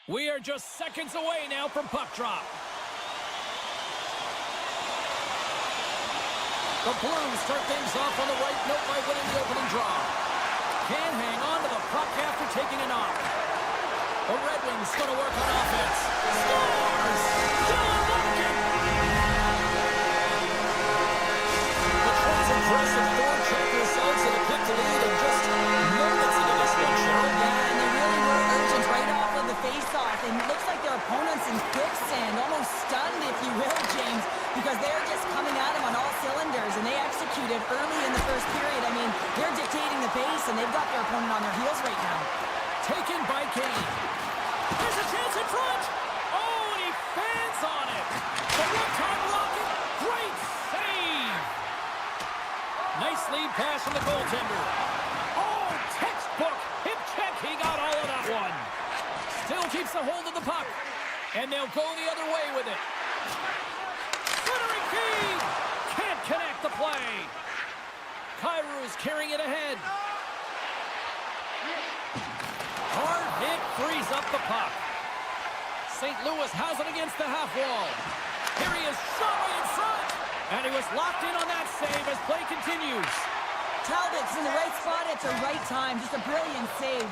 We are just seconds away now from puck drop. The Blues start things off on the right note by winning the opening draw. Can't hang on to the puck after taking a knock. The Red Wings going to work on offense. Scores! John Larkin! Detroit's impressive forecheck results in a quick lead in just moments into this one, Cheryl. Yeah, and they really were urgent right off of the face-off. And it looks like their opponents in quicksand, almost stunned, if you will, James, because they're just coming at them on all cylinders, and they executed early in the first period. I mean, they're dictating the pace, and they've got their opponent on their heels right now. Taken by Kane. There's a chance in front. Oh, and he fans on it. The one-time rocket. Great save. Nice lead pass from the goaltender. Oh, textbook. Hip check. He got all of that one. Still keeps a hold of the puck. And they'll go the other way with it. Centering feed. Can't connect the play. Kyrou's carrying it ahead. Hard hit frees up the puck. St. Louis has it against the half wall. Here he is, shot way in front. And he was locked in on that save as play continues. Talbot's in the right spot at the right time. Just a brilliant save.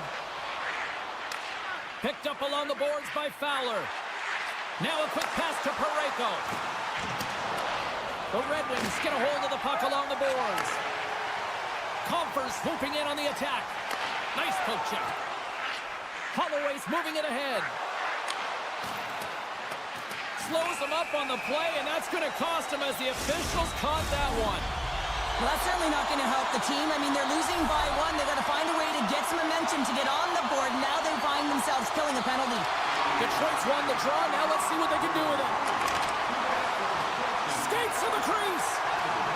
Picked up along the boards by Fowler. Now a quick pass to Parayko. The Red Wings get a hold of the puck along the boards. Compher's swooping in on the attack. Nice poke check. Holloway's moving it ahead. Slows him up on the play, and that's going to cost him as the officials caught that one. Well, that's certainly not going to help the team. I mean, they're losing by one. They've got to find a way to get some momentum to get on the board. Now they find themselves killing a penalty. Detroit's won the draw. Now let's see what they can do with it. Skates to the crease.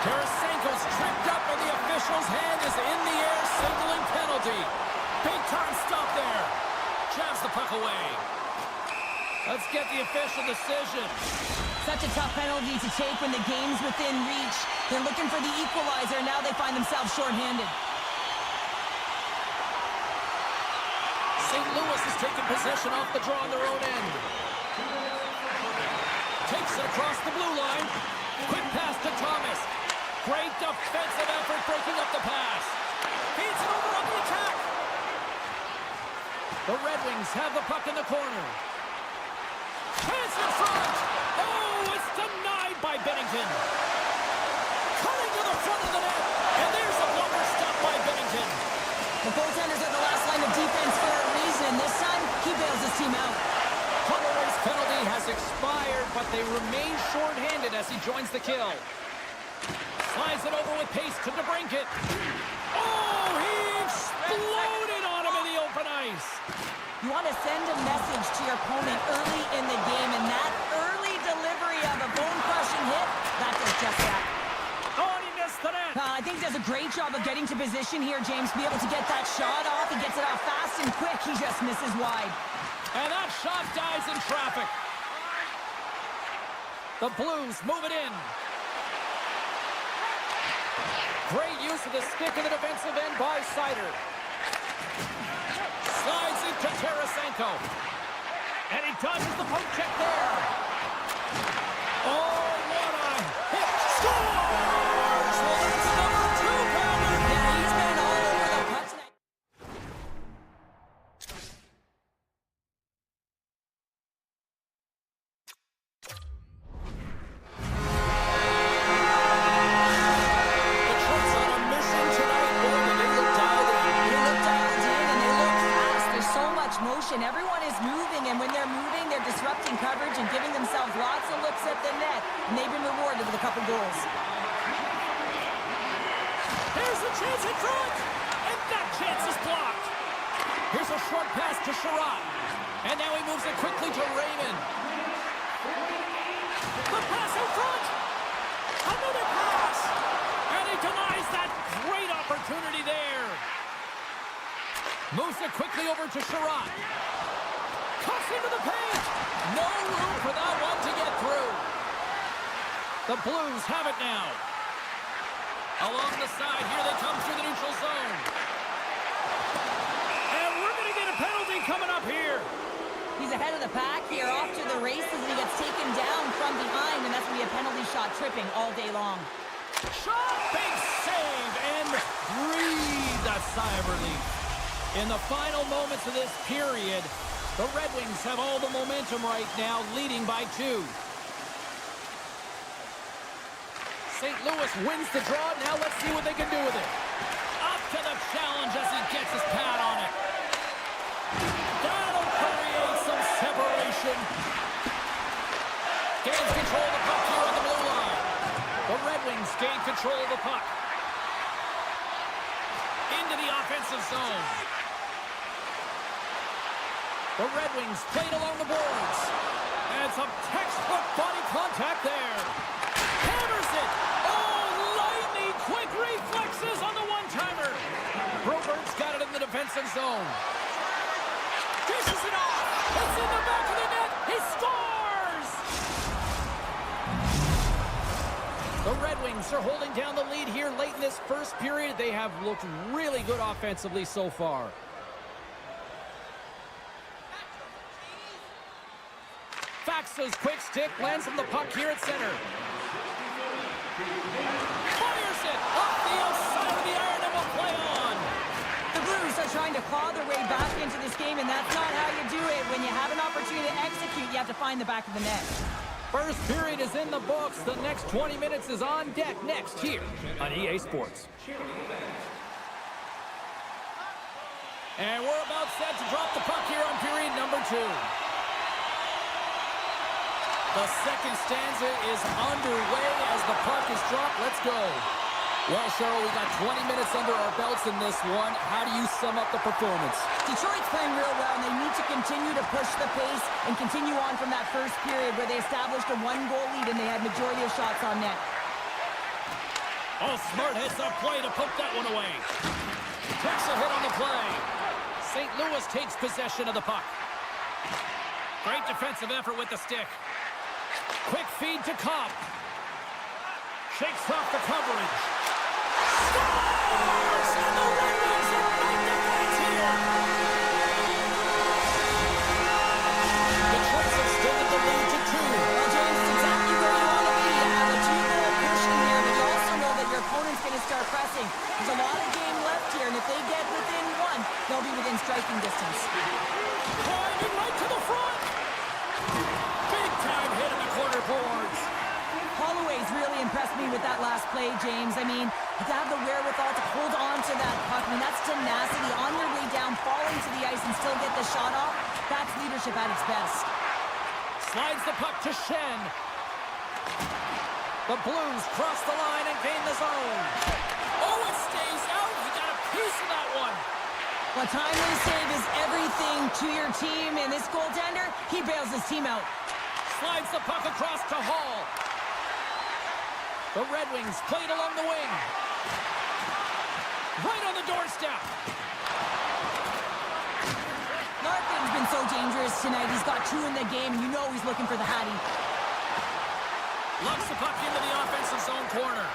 Tarasenko's tripped up, and the official's hand is in the air, signaling penalty. Big time stop there. Jabs the puck away. Let's get the official decision. Such a tough penalty to take when the game's within reach. They're looking for the equalizer. Now they find themselves shorthanded. St. Louis has taken possession off the draw on their own end. Takes it across the blue line. Quick pass to Thomas. Great defensive effort breaking up the pass. Feeds it over on the attack. The Red Wings have the puck in the corner. Pass in front. Oh, it's denied by Bennington. Cutting to the front of the net. And there's a blocker stop by Bennington. The goaltenders are the last line of defense for a reason. This time, he bails his team out. Holloway's penalty has expired, but they remain shorthanded as he joins the kill. Slides it over with pace to DeBrincat. Oh, he exploded on him in the open ice. You want to send a message to your opponent early in the game, and that early delivery of a bone-crushing hit, that does just that. Oh, and he missed the net. I think he does a great job of getting to position here, James, to be able to get that shot off. He gets it off fast and quick. He just misses wide. And that shot dies in traffic. The Blues move it in. Great use of the stick in the defensive end by Seider. Slides it to Tarasenko. And he dodges the poke check there. Oh, what a hit. Scores! Well, that's number 2, Palmer. Yeah, he's been all over the puck tonight. Detroit's on a mission tonight, boy, and they look dialed in. They look dialed in, and they look fast. There's so much motion. Everyone is moving, and when they're moving, they're disrupting coverage and giving themselves lots of looks at the net, and they've been rewarded with a couple goals. There's a chance in front, and that chance is blocked. Here's a short pass to Sherratt, and now he moves it quickly to Raymond. The pass in front, another pass, and he denies that great opportunity there. Moves it quickly over to Sherratt. Cuts into the paint. No room for that one to get through. The Blues have it now. Along the side, here they come through the neutral zone. And we're going to get a penalty coming up here. He's ahead of the pack here, off to the races, and he gets taken down from behind, and that's going to be a penalty shot tripping all day long. Shot, big save, and breathe a sigh of relief. In the final moments of this period, the Red Wings have all the momentum right now, leading by 2. St. Louis wins the draw. Now let's see what they can do with it. Up to the challenge as he gets his pad on it. That'll create some separation. Gains control of the puck here on the blue line. The Red Wings gain control of the puck. Into the offensive zone. The Red Wings played along the boards. And some textbook body contact there. Hammers it. Oh, lightning quick reflexes on the one-timer. Broberg's got it in the defensive zone. Dishes it off. It's in the back of the net. He scores! The Red Wings are holding down the lead here late in this first period. They have looked really good offensively so far. Faxa's quick stick lands from the puck here at center. Fires it off the outside of the iron and will play on. The Blues are trying to claw their way back into this game, and that's not how you do it. When you have an opportunity to execute, you have to find the back of the net. First period is in the books. The next 20 minutes is on deck next here on EA Sports. And we're about set to drop the puck here on period number 2. The second stanza is underway as the puck is dropped. Let's go. Well, Cheryl, we got 20 minutes under our belts in this one. How do you sum up the performance? Detroit's playing real well, and they need to continue to push the pace and continue on from that first period where they established a 1-goal lead and they had majority of shots on net. Oh, Smart hits up play to poke that one away. Takes a hit on the play. St. Louis takes possession of the puck. Great defensive effort with the stick. Quick feed to Cobb. Shakes off the coverage. Scores! And the Red Wings are back to points here. Detroit's extended the lead to 2. Well, James, it's exactly where you want to be. You have a 2-goal push in here, but you also know that your opponent's going to start pressing. There's a lot of game left here, and if they get within 1, they'll be within striking distance. Climbing right to the front. Big time hit in the corner boards. Holloway's really impressed me with that last play, James. I mean, to have the wherewithal to hold on to that puck, I mean, that's tenacity on your way down, falling to the ice and still get the shot off. That's leadership at its best. Slides the puck to Shen. The Blues cross the line and gain the zone. Oh, it stays out. He got a piece of that one. Well, timely save is everything to your team, and this goaltender, he bails his team out. Slides the puck across to Hall. The Red Wings played along the wing. Right on the doorstep. Larkin's been so dangerous tonight. He's got 2 in the game. You know he's looking for the Hattie. Locks the puck into the offensive zone corner.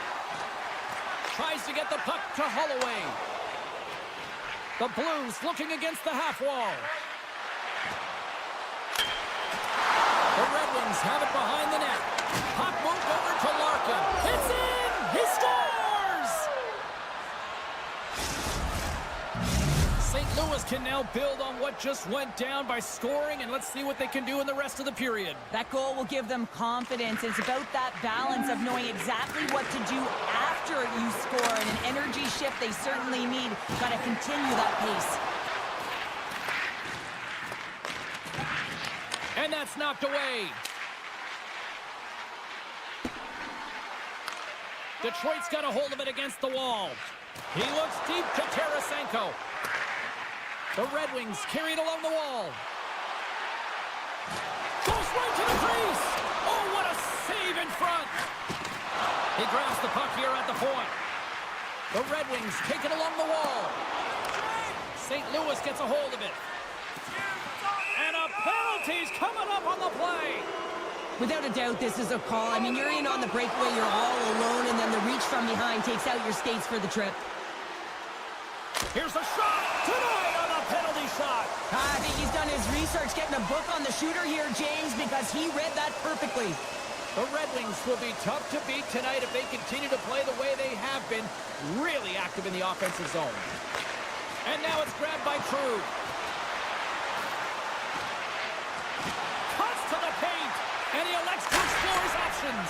Tries to get the puck to Holloway. The Blues looking against the half wall. The Red Wings have it behind the net. Puck moved over to Larkin. It's in! He scores! St. Louis can now build on what just went down by scoring, and let's see what they can do in the rest of the period. That goal will give them confidence. It's about that balance of knowing exactly what to do after you score, and an energy shift they certainly need. Got to continue that pace. And that's knocked away. Detroit's got a hold of it against the wall. He looks deep to Tarasenko. The Red Wings carried along the wall. Goes right to the crease. Oh, what a save in front. He grabs the puck here at the point. The Red Wings take it along the wall. St. Louis gets a hold of it. And a penalty's coming up on the play. Without a doubt, this is a call. I mean, you're in on the breakaway, you're all alone, and then the reach from behind takes out your skates for the trip. Here's a shot. Tonight on the penalty shot. I think he's done his research getting a book on the shooter here, James, because he read that perfectly. The Red Wings will be tough to beat tonight if they continue to play the way they have been, really active in the offensive zone. And now it's grabbed by True. Cuts to the paint, and he elects to explore his options.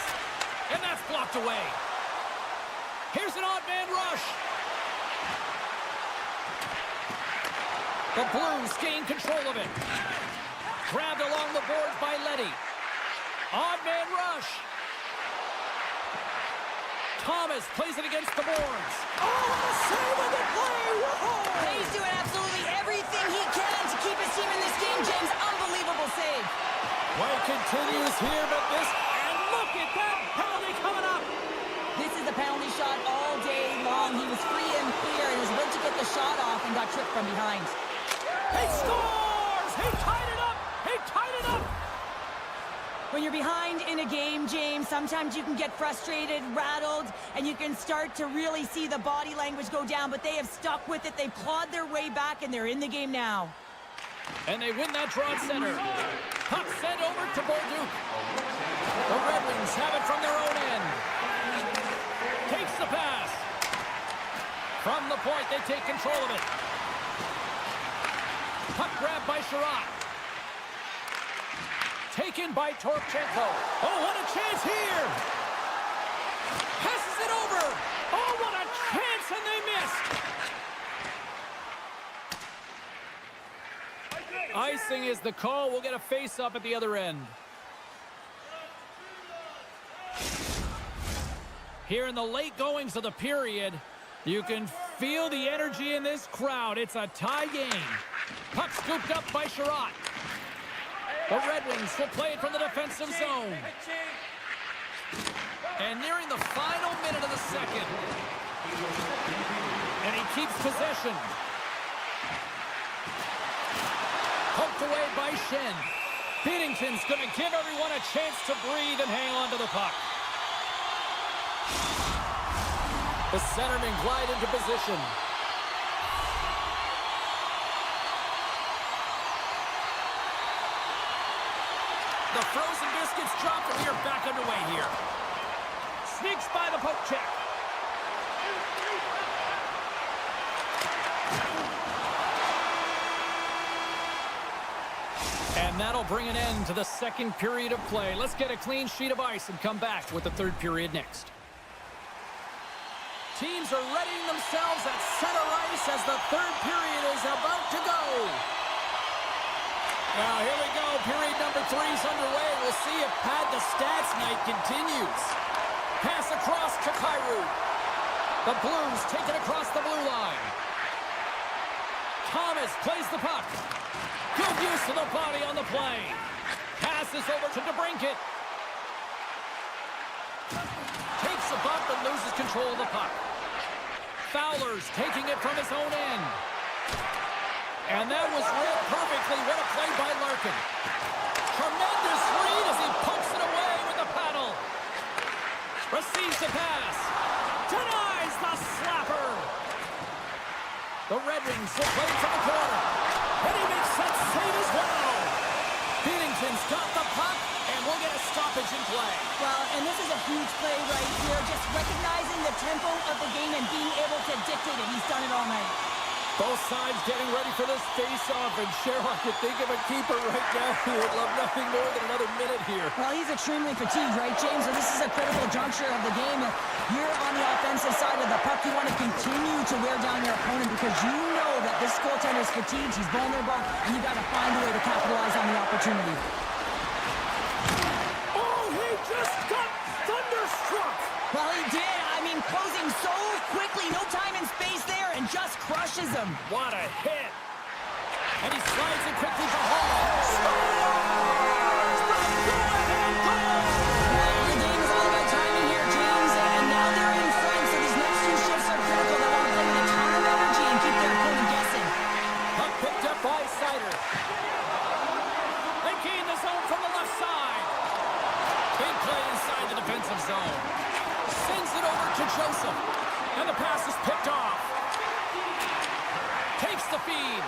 And that's blocked away. Here's an odd man rush. The Blues gain control of it. Grabbed along the boards by Letty. Odd man rush. Thomas plays it against the boards. Oh, the save of the play! Whoa! He's doing absolutely everything he can to keep his team in this game, James. Unbelievable save. Play continues here, but this... And look at that penalty coming up! This is a penalty shot all day long. He was free and clear and was about to get the shot off and got tripped from behind. He scores! He tied it up! He tied it up! When you're behind in a game, James, sometimes you can get frustrated, rattled, and you can start to really see the body language go down, but they have stuck with it. They've clawed their way back, and they're in the game now. And they win that draw at center. Puck sent over to Bolduc. The Red Wings have it from their own end. Takes the pass. From the point, they take control of it. Puck grabbed by Sherratt. Taken by Torchenko. Oh, what a chance here! Passes it over! Oh, what a chance, and they missed! Icing is the call. We'll get a face-up at the other end. Here in the late goings of the period, you can feel the energy in this crowd. It's a tie game. Puck scooped up by Sherratt. The Red Wings will play it from the defensive zone. And nearing the final minute of the second. And he keeps possession. Poked away by Shen. Binnington's going to give everyone a chance to breathe and hang on to the puck. The centermen glide into position. The frozen biscuits drop, and we are back underway here. Sneaks by the poke check. And that'll bring an end to the second period of play. Let's get a clean sheet of ice and come back with the third period next. Teams are readying themselves at center ice as the third period is about to go. Now, here we go. Period number 3 is underway. We'll see if Pad the Stats night continues. Pass across to Kyrou. The Blues take it across the blue line. Thomas plays the puck. Good use of the body on the play. Passes over to DeBrincat. Takes a bump and loses control of the puck. Fowler's taking it from his own end. And that was read perfectly. What a play by Larkin. Tremendous read as he pokes it away with the paddle. Receives the pass. Denies the slapper. The Red Wings will play from the corner. And he makes that save as well. Binnington's got the puck, and we'll get a stoppage in play. Well, and this is a huge play right here. Just recognizing the tempo of the game and being able to dictate it. He's done it all night. Both sides getting ready for this face-off, and Cheryl, I could think of a keeper right now who would love nothing more than another minute here. Well, he's extremely fatigued, right, James? So this is a critical juncture of the game. If you're on the offensive side of the puck, you want to continue to wear down your opponent because you know that this goaltender is fatigued, he's vulnerable, and you got to find a way to capitalize on the opportunity. Oh, he just got thunderstruck! Well, he did. I mean, closing so quickly, no time and space there, and just crushes him. What a hit! And he slides it quickly to Hall. The game is all about timing here, James, and now they're in front, so these next 2 shifts are critical. They want to play with a ton of energy and keep their opponent guessing. Puck picked up by Sider. They gain the zone from the left side. Big play inside the defensive zone. Sends it over to Joseph. And the pass is picked off. Takes the feed.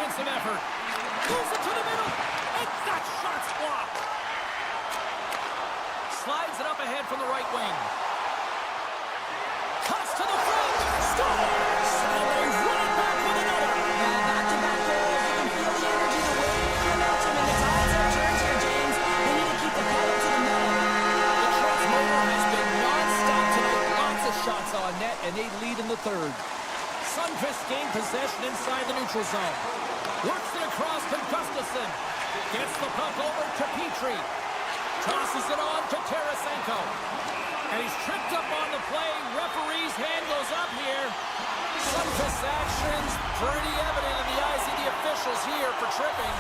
defensive effort. Moves it to the middle. And that shot's blocked. Slides it up ahead from the right wing. Cuts to the front. Scores! And they run it back with another. Back-to-back goals. You can feel the energy, the wave, the momentum, and the tides have turned here, James. They need to keep the pedal to the metal. Detroit's motor has been non-stop tonight. Lots of shots on net, and they lead in the third. Sundqvist gained possession inside the neutral zone. Works it across to Gustafsson. Gets the puck over to Petrie. Tosses it on to Tarasenko. And he's tripped up on the play. Referee's hand goes up here. Sundqvist's actions pretty evident in the eyes of the officials here for tripping.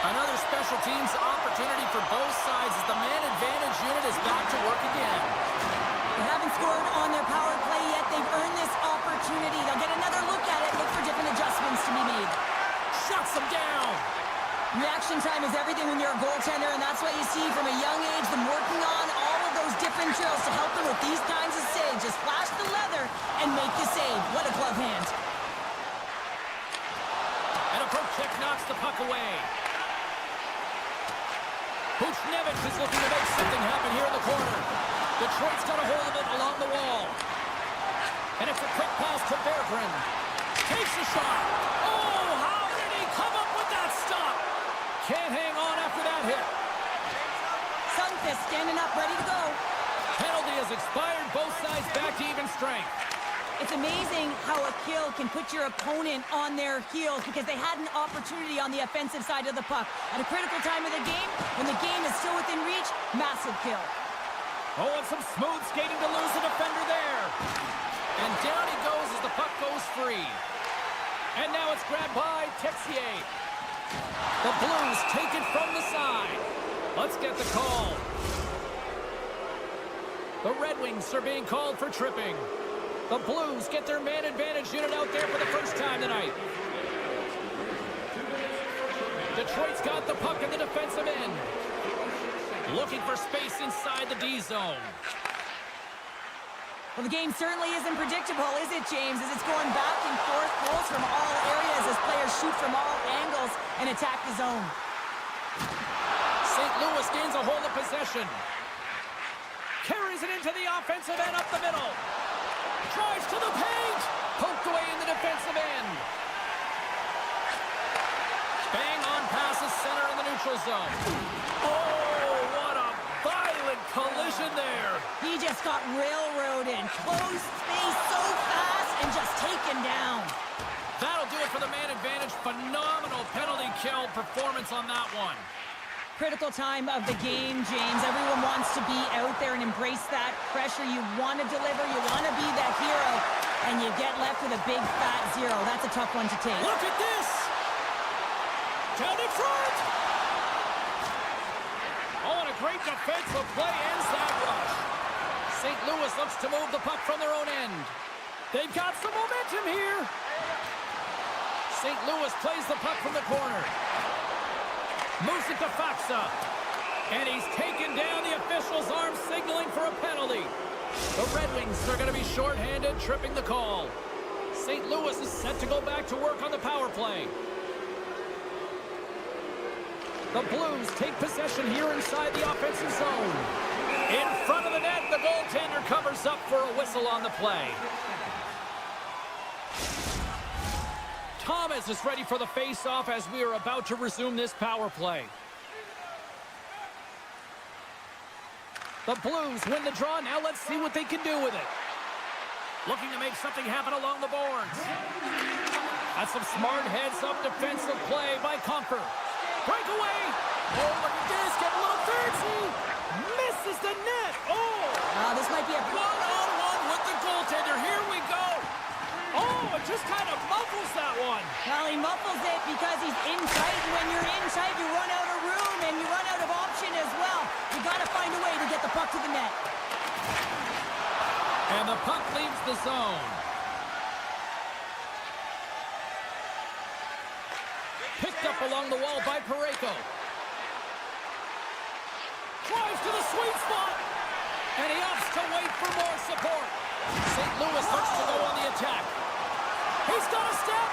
Another special teams opportunity for both sides as the man advantage unit is back to work again. They haven't scored on their power play yet. They've earned this opportunity. They'll get another look at it, look for different adjustments to be made. Shuts them down. Reaction time is everything when you're a goaltender, and that's what you see from a young age, them working on all of those different drills to help them with these kinds of saves. Just flash the leather and make the save. What a glove hand. And a poke check knocks the puck away. Buchnevich is looking to make something happen here in the corner. Detroit's got a hold of it along the wall. And it's a quick pass to Berggren. Takes a shot. Oh, how did he come up with that stop? Can't hang on after that hit. Sundqvist standing up, ready to go. Penalty has expired. Both sides back to even strength. It's amazing how a kill can put your opponent on their heels because they had an opportunity on the offensive side of the puck. At a critical time of the game, when the game is still within reach, massive kill. Oh, and some smooth skating to lose the defender there. And down he goes as the puck goes free. And now it's grabbed by Texier. The Blues take it from the side. Let's get the call. The Red Wings are being called for tripping. The Blues get their man advantage unit out there for the first time tonight. Detroit's got the puck in the defensive end. Looking for space inside the D zone. Well, the game certainly isn't predictable, is it, James? As it's going back and forth, goals from all areas as players shoot from all angles and attack the zone. St. Louis gains a hold of possession. Carries it into the offensive end up the middle. Drives to the paint. Poked away in the defensive end. Bang on passes center in the neutral zone. Oh, what a violent collision there. He just got railroaded. Closed space so fast and just taken down. That'll do it for the man advantage. Phenomenal penalty kill performance on that one. Critical time of the game, James. Everyone wants to be out there and embrace that pressure. You want to deliver. You want to be that hero. And you get left with a big fat zero. That's a tough one to take. Look at this. Down in front. Oh, and a great defensive play ends that rush. St. Louis looks to move the puck from their own end. They've got some momentum here. St. Louis plays the puck from the corner. Moves it to Faksa. And he's taken down. The official's arm signaling for a penalty. The Red Wings are going to be shorthanded, tripping the call. St. Louis is set to go back to work on the power play. The Blues take possession here inside the offensive zone. In front of the net, the goaltender covers up for a whistle on the play. Thomas is ready for the face-off as we are about to resume this power play. The Blues win the draw. Now let's see what they can do with it. Looking to make something happen along the boards. That's some smart heads-up defensive play by Comfer. Breakaway. Oh, look at this. Get a little fancy. Misses the net. Oh. This might be a one-on-one with the goaltender. Here we go. Oh, it just kind of muffles that one. Well, he muffles it because he's in tight. When you're in tight, you run out of room and you run out of option as well. You got to find a way to get the puck to the net. And the puck leaves the zone. Picked up along the wall by Parayko. Drives to the sweet spot. And he opts to wait for more support. St. Louis looks to go on the attack. He's got a step.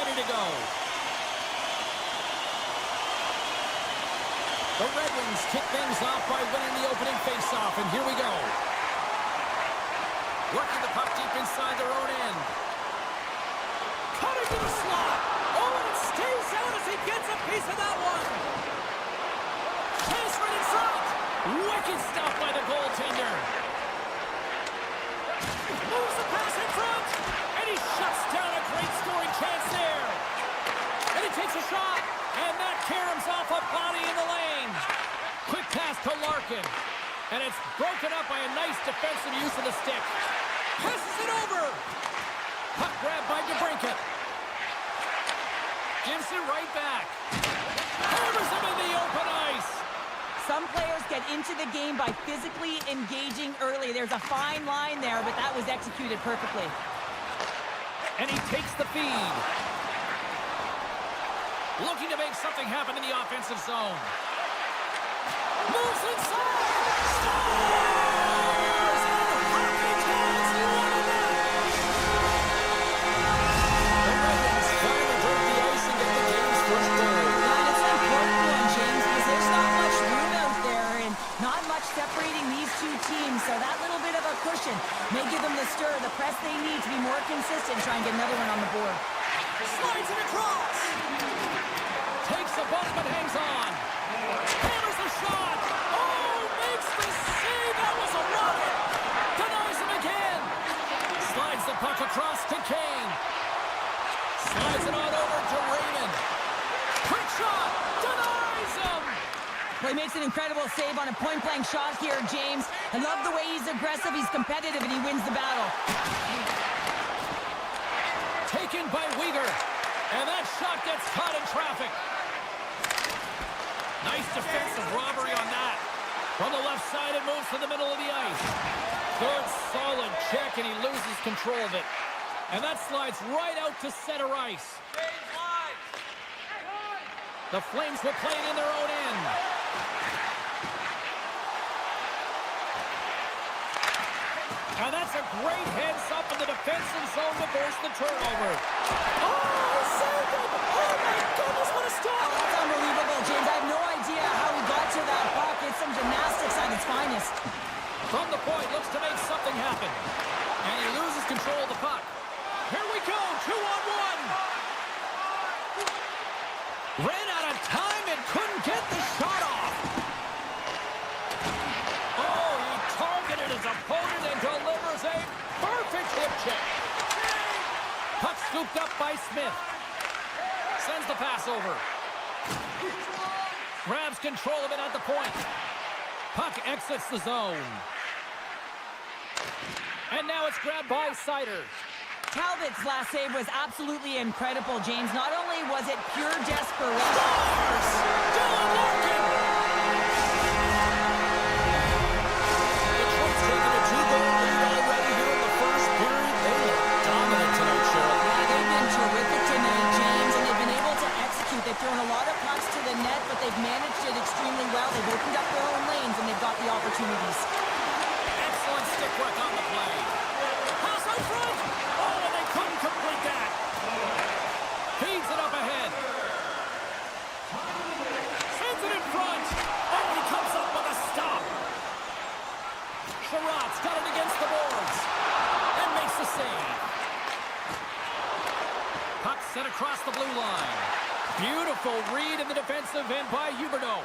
ready to go. The Red Wings kick things off by winning the opening faceoff, and here we go. Working the puck deep inside their own end. Cutting to the slot. Oh, and it stays out as he gets a piece of that one. Chase right in front. Wicked stuff by the goaltender. Moves the pass in front. And he shuts down a great scoring chance there. And he takes a shot. And that caroms off a body in the lane. Quick pass to Larkin. And it's broken up by a nice defensive use of the stick. Passes it over. Puck grab by DeBrincat. Gives it right back. Hammers him in the open ice. Some players get into the game by physically engaging early. There's a fine line there, but that was executed perfectly. And he takes the feed. Looking to make something happen in the offensive zone. Moves inside. Scores! And hockey tells you what it is. The Red Wings finally broke the ice and get the game's first goal. And it's an important one, James, because there's not much room out there and not much separating these two teams. So that little bit of a cushion may give them the stir, the press they need to be more consistent and try and get another one on the board. Slides it across. Takes the bump but hangs on. Hammers the shot. Oh, makes the save. That was a rocket. Denies him again. Slides the puck across to Kane. Slides it on over to Raymond. Quick shot. Denies him. Well, he makes an incredible save on a point-blank shot here, James. I love the way he's aggressive, he's competitive, and he wins the battle. Taken by Weegar. And that shot gets caught in traffic. Nice defensive robbery on that. From the left side, it moves to the middle of the ice. Good, solid check, and he loses control of it. And that slides right out to center ice. The Flames will play it in their own end. And that's a great heads-up in the defensive zone to force the turnover. Oh, saved it! Oh, my goodness, what a stop! Oh, that's unbelievable, James. I have no idea how he got to that puck. It's some gymnastics at its finest. From the point, looks to make something happen. And he loses control of the puck. Here we go, 2-on-1. Ran out of time and couldn't get the shot off. Oh, he targeted his opponent and delivers a perfect hip check. Puck scooped up by Smith. Sends the pass over. Grabs control of it at the point. Puck exits the zone. And now it's grabbed by Sider. Talbot's last save was absolutely incredible, James. Not only was it pure desperation. Dylan Larkin! Detroit's taken a 2-goal lead already here in the first period. They look dominant tonight, Cheryl. Yeah, they've been terrific tonight, James, and they've been able to execute. They've thrown a lot of pucks to the net, but they've managed it extremely well. They've opened up their own lanes, and they've got the opportunities. Excellent stick work on the play. Pass out front! Oh, and they couldn't complete that. Feeds it up ahead. Sends it in front. Oh, he comes up with a stop. Sherratt's got it against the boards. And makes the save. Puck set across the blue line. Beautiful read in the defensive end by Huberdeau.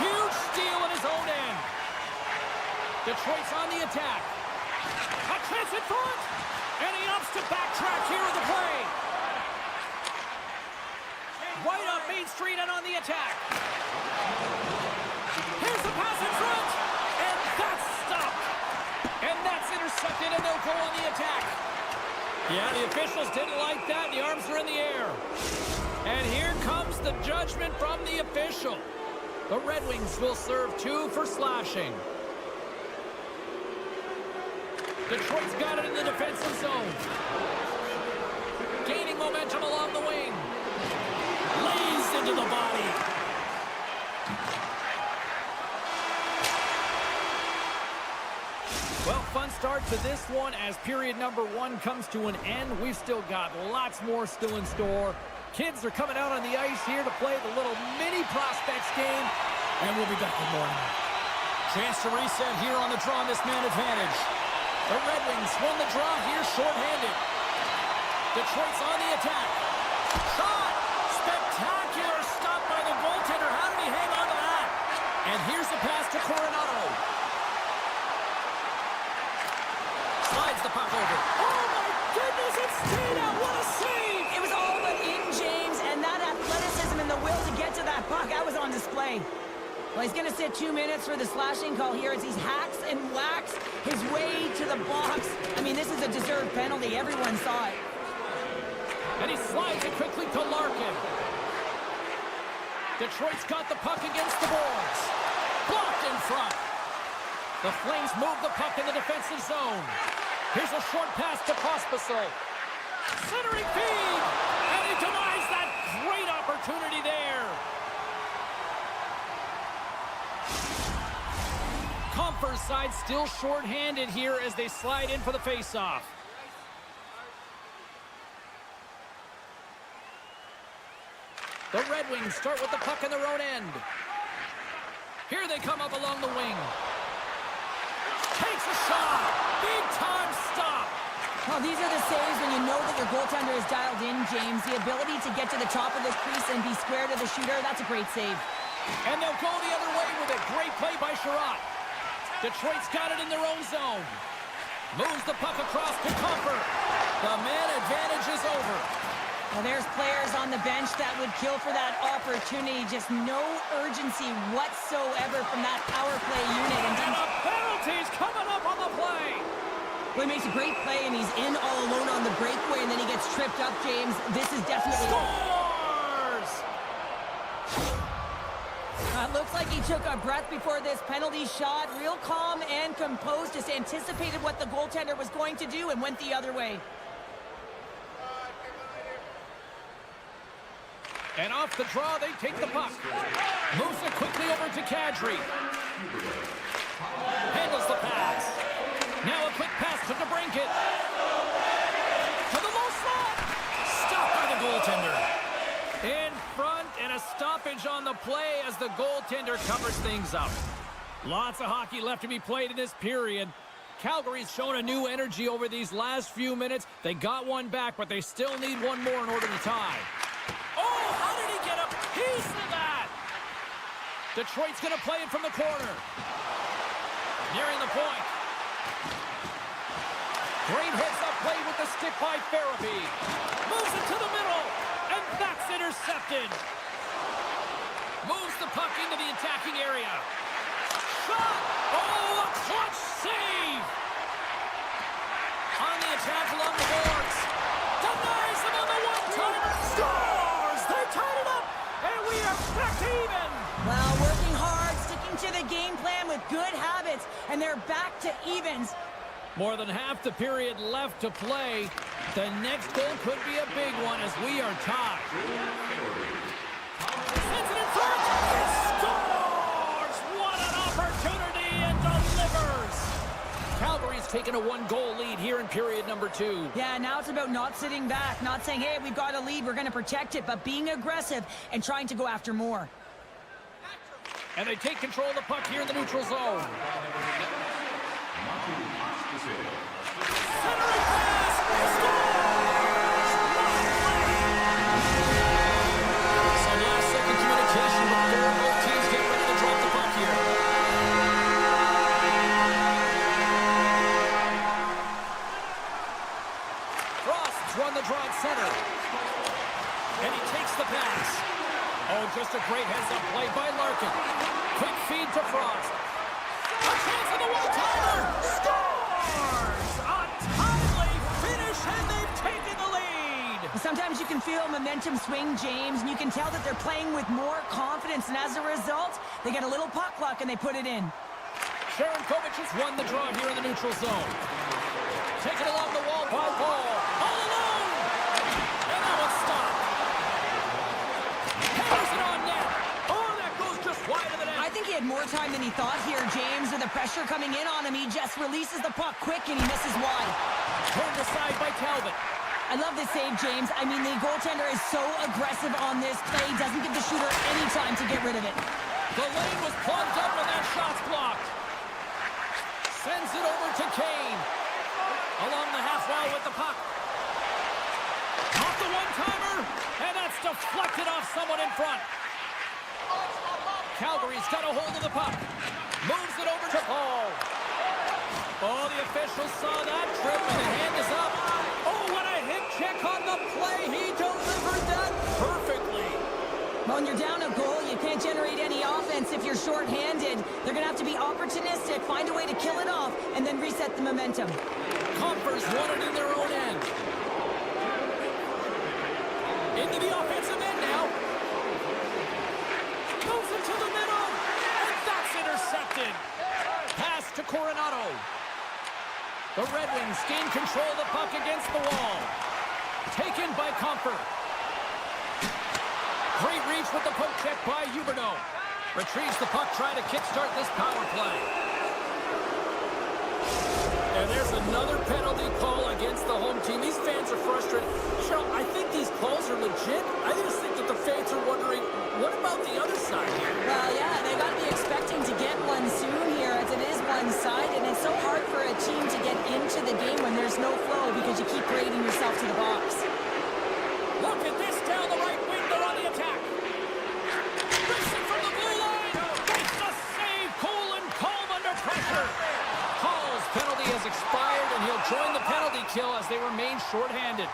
Huge steal in his own end. Detroit's on the attack. A chance in front. And he opts to backtrack here in the play. Right on Main Street and on the attack. Here's the pass in front. And that's stopped. And that's intercepted, and they'll go on the attack. Yeah, the officials didn't like that. The arms are in the air. And here comes the judgment from the official. The Red Wings will serve 2 for slashing. Detroit's got it in the defensive zone. Gaining momentum along the wing. Lays into the body. Well, fun start to this one as period number 1 comes to an end. We've still got lots more still in store. Kids are coming out on the ice here to play the little mini prospects game, and we'll be back in more. Chance to reset here on the draw on this man advantage. The Red Wings won the draw here shorthanded. Detroit's on the attack. Shot! Spectacular stop by the goaltender. How did he hang on to that? And here's the pass to Coronado. Slides the puck over. Oh my goodness, it stayed out. What a save! It was all but in, James, and that athleticism and the will to get to that puck, that was on display. Well, he's going to sit 2 minutes for the slashing call here as he hacks and whacks his way to the box. I mean, this is a deserved penalty. Everyone saw it. And he slides it quickly to Larkin. Detroit's got the puck against the boards. Blocked in front. The Flames move the puck in the defensive zone. Here's a short pass to Pospisil. Centering feed! And he denies that great opportunity there. Comfer's side still short-handed here as they slide in for the face-off. The Red Wings start with the puck in their own end. Here they come up along the wing. Takes a shot. Big-time stop. Well, these are the saves when you know that your goaltender is dialed in, James. The ability to get to the top of the crease and be square to the shooter, that's a great save. And they'll go the other way with it. Great play by Sherratt. Detroit's got it in their own zone. Moves the puck across to Comfer. The man advantage is over. Well, there's players on the bench that would kill for that opportunity. Just no urgency whatsoever from that power play unit. And a penalty's coming up on the play. Well, he makes a great play, and he's in all alone on the breakaway, and then he gets tripped up, James. This is definitely... Scores! Looks like he took a breath before this penalty shot. Real calm and composed. Just anticipated what the goaltender was going to do and went the other way. And off the draw, they take the puck. Moves it quickly over to Kadri. Handles the pass. Now a quick pass to DeBrincat. To the low slot. Stopped by the goaltender. In front, and a stoppage on the play as the goaltender covers things up. Lots of hockey left to be played in this period. Calgary's shown a new energy over these last few minutes. They got one back, but they still need one more in order to tie. Oh, how did he get a piece of that? Detroit's going to play it from the corner. Nearing the point. Great heads-up play with the stick by Farabee. Moves it to the middle, and that's intercepted. Moves the puck into the attacking area. Shot! Oh, a clutch save! On the attack along the boards. Denies him on the one-timer. Scores! They tied it up, and we are back to even. Well, working hard, sticking to the game plan with good habits, and they're back to evens. More than half the period left to play. The next goal could be a big one as we are tied. Sends it in front. He scores! What an opportunity, and delivers! Calgary's taken a 1-goal lead here in period number 2. Yeah, now it's about not sitting back, not saying, hey, we've got a lead, we're going to protect it, but being aggressive and trying to go after more. And they take control of the puck here in the neutral zone. Centering pass! Some last-second communication before both teams get ready to drop the puck here. Frost's run the draw at center. And he takes the pass. Oh, just a great heads-up play by Larkin. Quick feed to Frost. A chance of the one-timer! Scores! A timely finish, and they've taken the lead! Sometimes you can feel momentum swing, James, and you can tell that they're playing with more confidence, and as a result, they get a little puck luck and they put it in. Sharankovic has won the draw here in the neutral zone. Taken along the wall by Paul. All alone! And that one's stopped. Hammers it on net. Oh, that goes just wide of the net. I think he had more more time than he thought here, James. With the pressure coming in on him, he just releases the puck quick and he misses wide. Turned aside by Talbot. I love this save, James. I mean, the goaltender is so aggressive on this play. He doesn't give the shooter any time to get rid of it. The lane was plugged up and that shot's blocked. Sends it over to Kane. Along the half wall with the puck. Off the one-timer, and that's deflected off someone in front. Calgary's got a hold of the puck. Moves it over to Paul. Oh, the official saw that trip, and the hand is up. Oh, what a hit check on the play. He delivered that perfectly. When you're down a goal, you can't generate any offense if you're shorthanded. They're going to have to be opportunistic, find a way to kill it off, and then reset the momentum. Compers won it in their own end. Into the offensive end now. Goes into the middle, and that's intercepted. Pass to Coronado. The Red Wings gain control of the puck against the wall. Taken by Comfer. Great reach with the poke check by Huberdeau. Retrieves the puck, trying to kickstart this power play. And there's another penalty call against the home team. These fans are frustrated. Cheryl, I think these calls are legit. I just think that the fans are wondering, what about the other side here? Well, yeah, they got to be expecting to get one soon here, as it is one side, and it's so hard for a team to get into the game when there's no flow because you keep grading yourself to the box. Look at this down the right wing. They're on the attack. Racing from the blue line. Makes a save. Cool and calm under pressure. Hall's penalty has expired, and he'll join the penalty kill as they remain shorthanded.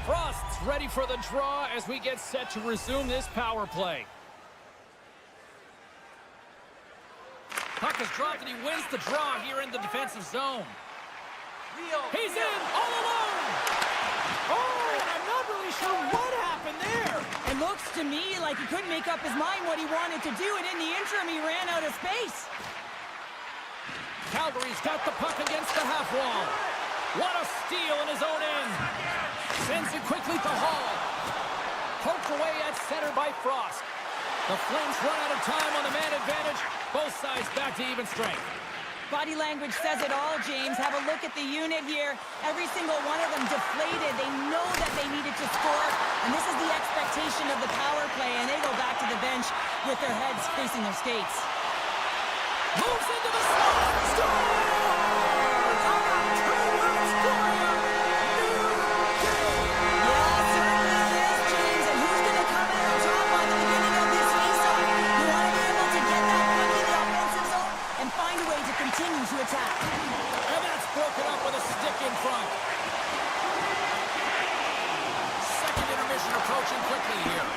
Frost's ready for the draw as we get set to resume this power play. Puck is dropped, and he wins the draw here in the defensive zone. He's in, all alone! Oh, I'm not really sure what happened there. It looks to me like he couldn't make up his mind what he wanted to do, and in the interim, he ran out of space. Calgary's got the puck against the half wall. What a steal in his own end. Sends it quickly to Hall. Poked away at center by Frost. The Flames run out of time on the man advantage. Both sides back to even strength. Body language says it all, James. Have a look at the unit here. Every single one of them deflated. They know that they needed to score, and this is the expectation of the power play, and they go back to the bench with their heads facing their skates. Moves into the slot. Scores! To attack. And that's broken up with a stick in front. Second intermission approaching quickly here.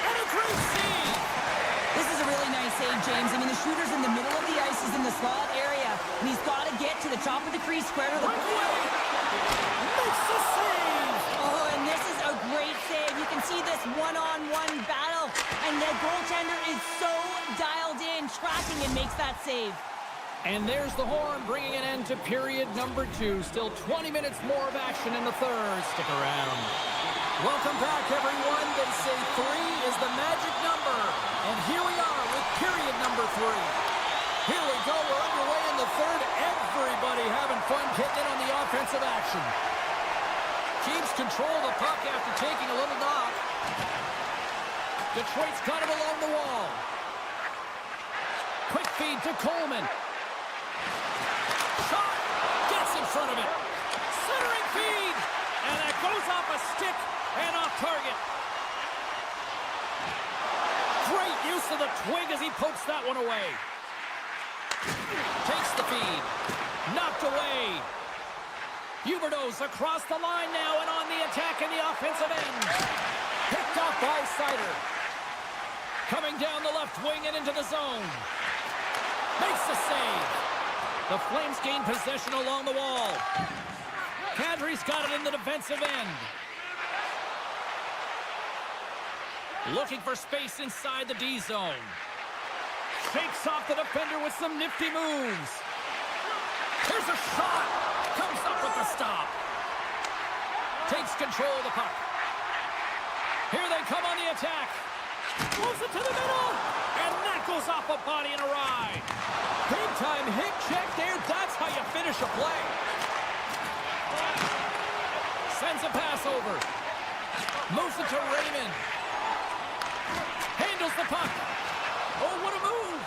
And a great save. This is a really nice save, James. I mean, the shooter's in the middle of the ice. He's in the slot area. And he's got to get to the top of the crease, square to the breakaway. Makes the save. Oh, and this is a great save. You can see this one-on-one battle. And the goaltender is so dialed in, tracking, and makes that save. And there's the horn, bringing an end to period number 2. Still 20 minutes more of action in the third. Stick around. Welcome back, everyone. They say 3 is the magic number. And here we are with period number 3. Here we go. We're underway in the third. Everybody having fun getting in on the offensive action. Keeps control of the puck after taking a little knock. Detroit's got him along the wall. Quick feed to Coleman. Shot, gets in front of it. Centering feed, and that goes off a stick and off target. Great use of the twig as he pokes that one away. Takes the feed, knocked away. Huberdeau's across the line now and on the attack in the offensive end. Picked off by Sider. Coming down the left wing and into the zone. Makes the save. The Flames gain possession along the wall. Kadri's got it in the defensive end. Looking for space inside the D zone. Shakes off the defender with some nifty moves. Here's a shot. Comes up with the stop. Takes control of the puck. Here they come on the attack. Moves it to the middle. And that goes off a body and a ride. Big time hit check there. That's how you finish a play. Sends a pass over. Moves it to Raymond. Handles the puck. Oh, what a move.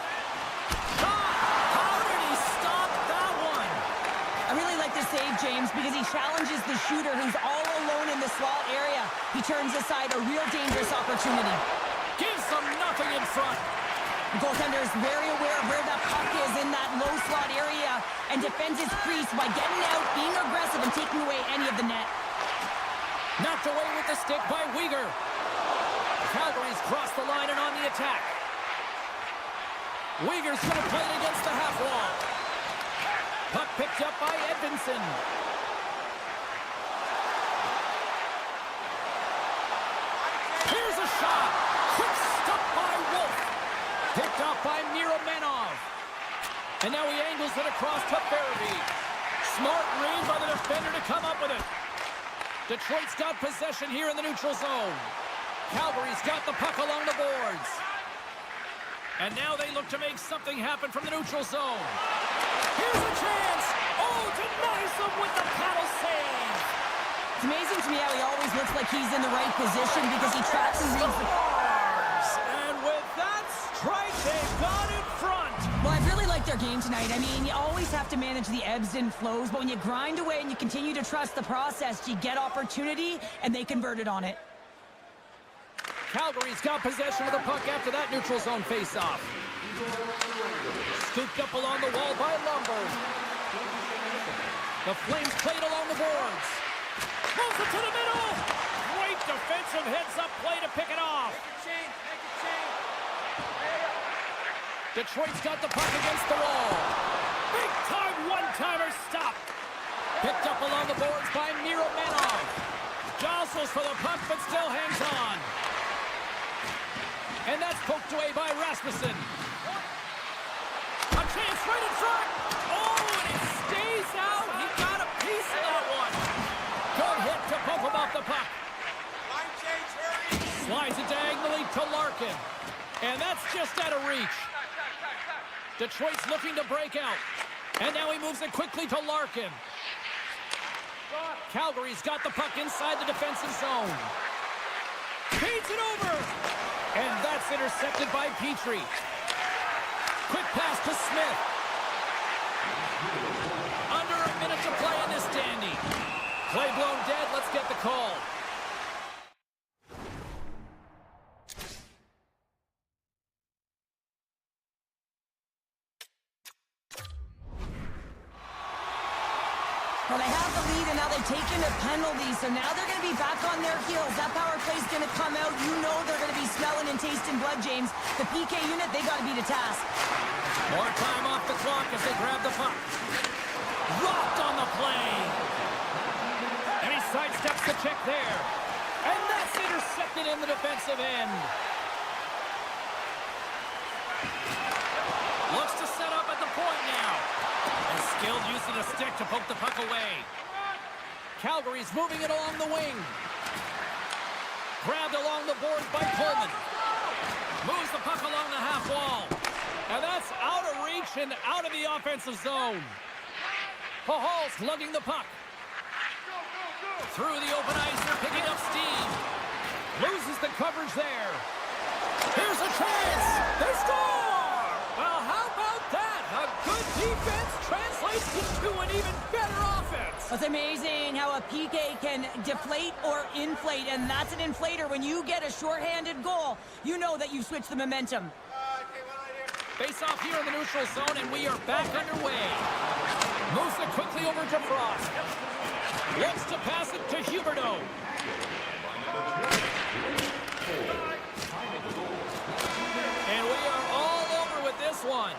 How did he stop that one? I really like the save, James, because he challenges the shooter who's all alone in the slot area. He turns aside a real dangerous opportunity. Gives them nothing in front. The goaltender is very aware of where that puck is in that low slot area and defends his crease by getting out, being aggressive, and taking away any of the net. Knocked away with the stick by Weegar. Calgary's crossed the line and on the attack. Weegar's going to play it against the half wall. Puck picked up by Edvinsson. Here's a shot. Quick stop by Wolf. Picked up by Miromenov. And now he angles it across to Farabee. Smart read by the defender to come up with it. Detroit's got possession here in the neutral zone. Calgary's got the puck along the boards. And now they look to make something happen from the neutral zone. Here's a chance. Oh, denies them with the paddle save. It's amazing to me how he always looks like he's in the right position because he tracks and reads the bars. And with that strike, they've got in front. Well, I really like their game tonight. I mean, you always have to manage the ebbs and flows, but when you grind away and you continue to trust the process, you get opportunity, and they converted on it. Calgary's got possession of the puck after that neutral zone face-off. Scooped up along the wall by Lumber. The Flames played along the boards. Moves it to the middle. Great defensive heads-up play to pick it off. Detroit's got the puck against the wall. Big-time one-timer stop. Picked up along the boards by Miromenov. Jostles for the puck, but still hangs on. And that's poked away by Rasmussen. A chance right in front. Oh, and it stays out. He got a piece of that one. Good hit to poke him off the puck. Slides it diagonally to Larkin. And that's just out of reach. Detroit's looking to break out. And now he moves it quickly to Larkin. Calgary's got the puck inside the defensive zone. Feeds it over. And that's intercepted by Petrie. Quick pass to Smith. Under a minute to play in this dandy. Play blown dead. Let's get the call. Well, they have the lead, and now they've taken a penalty, so now they're going to be back on their heels. That power play's going to come out. You know they're going to be smelling and tasting blood, James. The PK unit, they got to be the task. More time off the clock as they grab the puck. Rocked on the play. And he sidesteps the check there. And that's intercepted in the defensive end. Looks to set up at the point now. And skilled use of the stick to poke the puck away. Calgary's moving it along the wing. Grabbed along the boards by Coleman. Moves the puck along the half wall. And that's out of reach and out of the offensive zone. Pahal's lugging the puck. Through the open ice, they're picking up steam. Loses the coverage there. Here's a chance. They score! Well, how about that? A good defense translates into an even better offense. It's amazing how a PK can deflate or inflate, and that's an inflator. When you get a shorthanded goal, you know that you've switched the momentum. Face off here in the neutral zone, and we are back underway. Moves it quickly over to Frost. Looks to pass it to Huberdeau. And we are all over with this one.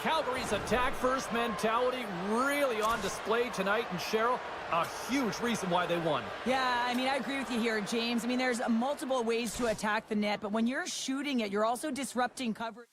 Calgary's attack-first mentality really on display tonight, and Cheryl, a huge reason why they won. Yeah, I mean, I agree with you here, James. I mean, there's multiple ways to attack the net, but when you're shooting it, you're also disrupting coverage.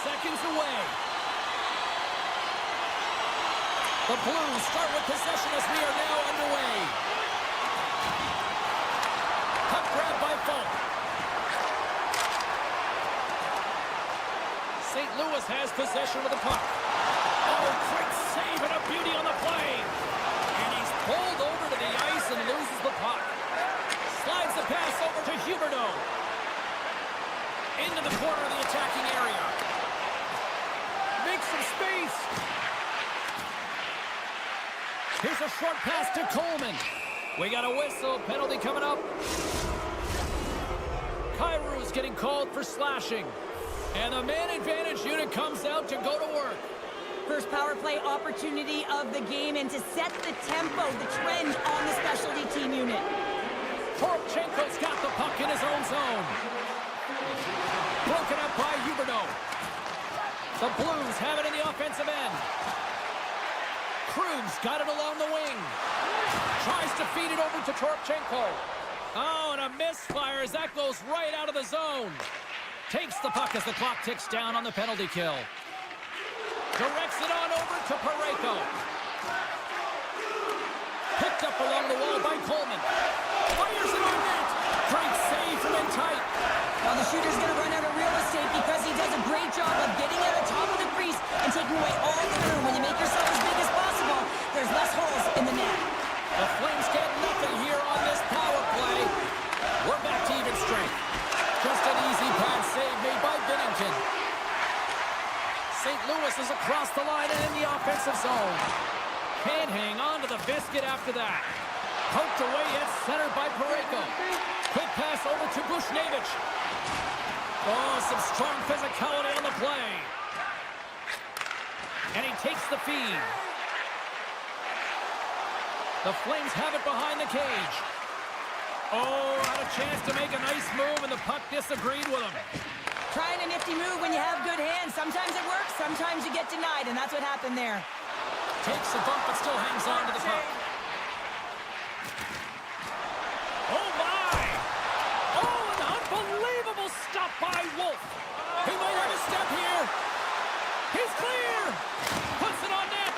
seconds away. The Blues start with possession as we are now underway. Puck grab by Falk. St. Louis has possession of the puck. Oh, great save and a beauty on the play. And he's pulled over to the ice and loses the puck. Slides the pass over to Huberdeau. Into the corner of the attacking area. Makes some space. Here's a short pass to Coleman. We got a whistle. Penalty coming up. Kyrie's getting called for slashing. And the man advantage unit comes out to go to work. First power play opportunity of the game, and to set the tempo, the trend on the specialty team unit. Toropchenko's got the puck in his own zone. Broken up by Huberdeau. The Blues have it in the offensive end. Krug's got it along the wing. Tries to feed it over to Toropchenko. Oh, and a misfire as that goes right out of the zone. Takes the puck as the clock ticks down on the penalty kill. Directs it on over to Parayko. Picked up along the wall by Coleman. Fires it on net. Great save from in tight. Well, the shooter's going to run out of real estate because he does a great job of getting out of top of the crease and taking away all the room. When you make yourself as big as possible, there's less holes in the net. The Flames get nothing here on this power play. We're back to even strength. Just an easy pad save made by Binnington. St. Louis is across the line and in the offensive zone. Can't hang on to the biscuit after that. Poked away at center by Parayko. Quick pass over to Bushnevich. Oh, some strong physicality on the play. And he takes the feed. The Flames have it behind the cage. Oh, had a chance to make a nice move, and the puck disagreed with him. Trying a nifty move when you have good hands. Sometimes it works, sometimes you get denied, and that's what happened there. Takes a bump, but still hangs on to the puck. Oh, my! Oh, an unbelievable stop by Wolf. He might have a step here. He's clear. Puts it on net.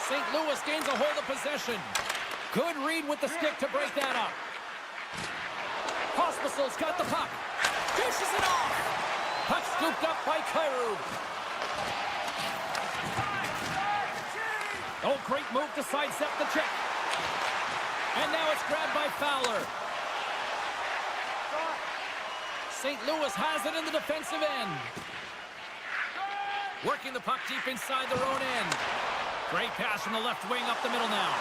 St. Louis gains a hold of possession. Good read with the stick to break that up. Pospisil's got the puck. Dishes it off. Puck scooped up by Kyrou. Oh, great move to sidestep the check. And now it's grabbed by Fowler. St. Louis has it in the defensive end. Working the puck deep inside their own end. Great pass from the left wing up the middle now.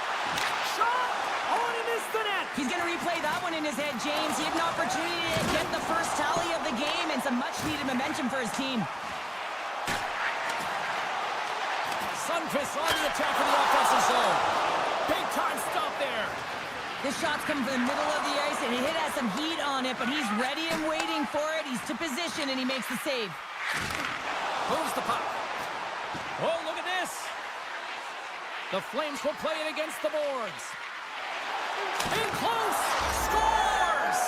Shot! Oh, and he missed the net! He's going to replay that one in his head, James. He had an opportunity to get the first tally of the game and some much-needed momentum for his team. Sundqvist on the attack of the offensive zone. Big-time stop there. This shot's coming from the middle of the ice, and it has some heat on it, but he's ready and waiting for it. He's to position, and he makes the save. Moves the puck. Oh, look at this. The Flames will play it against the boards. In close. Scores!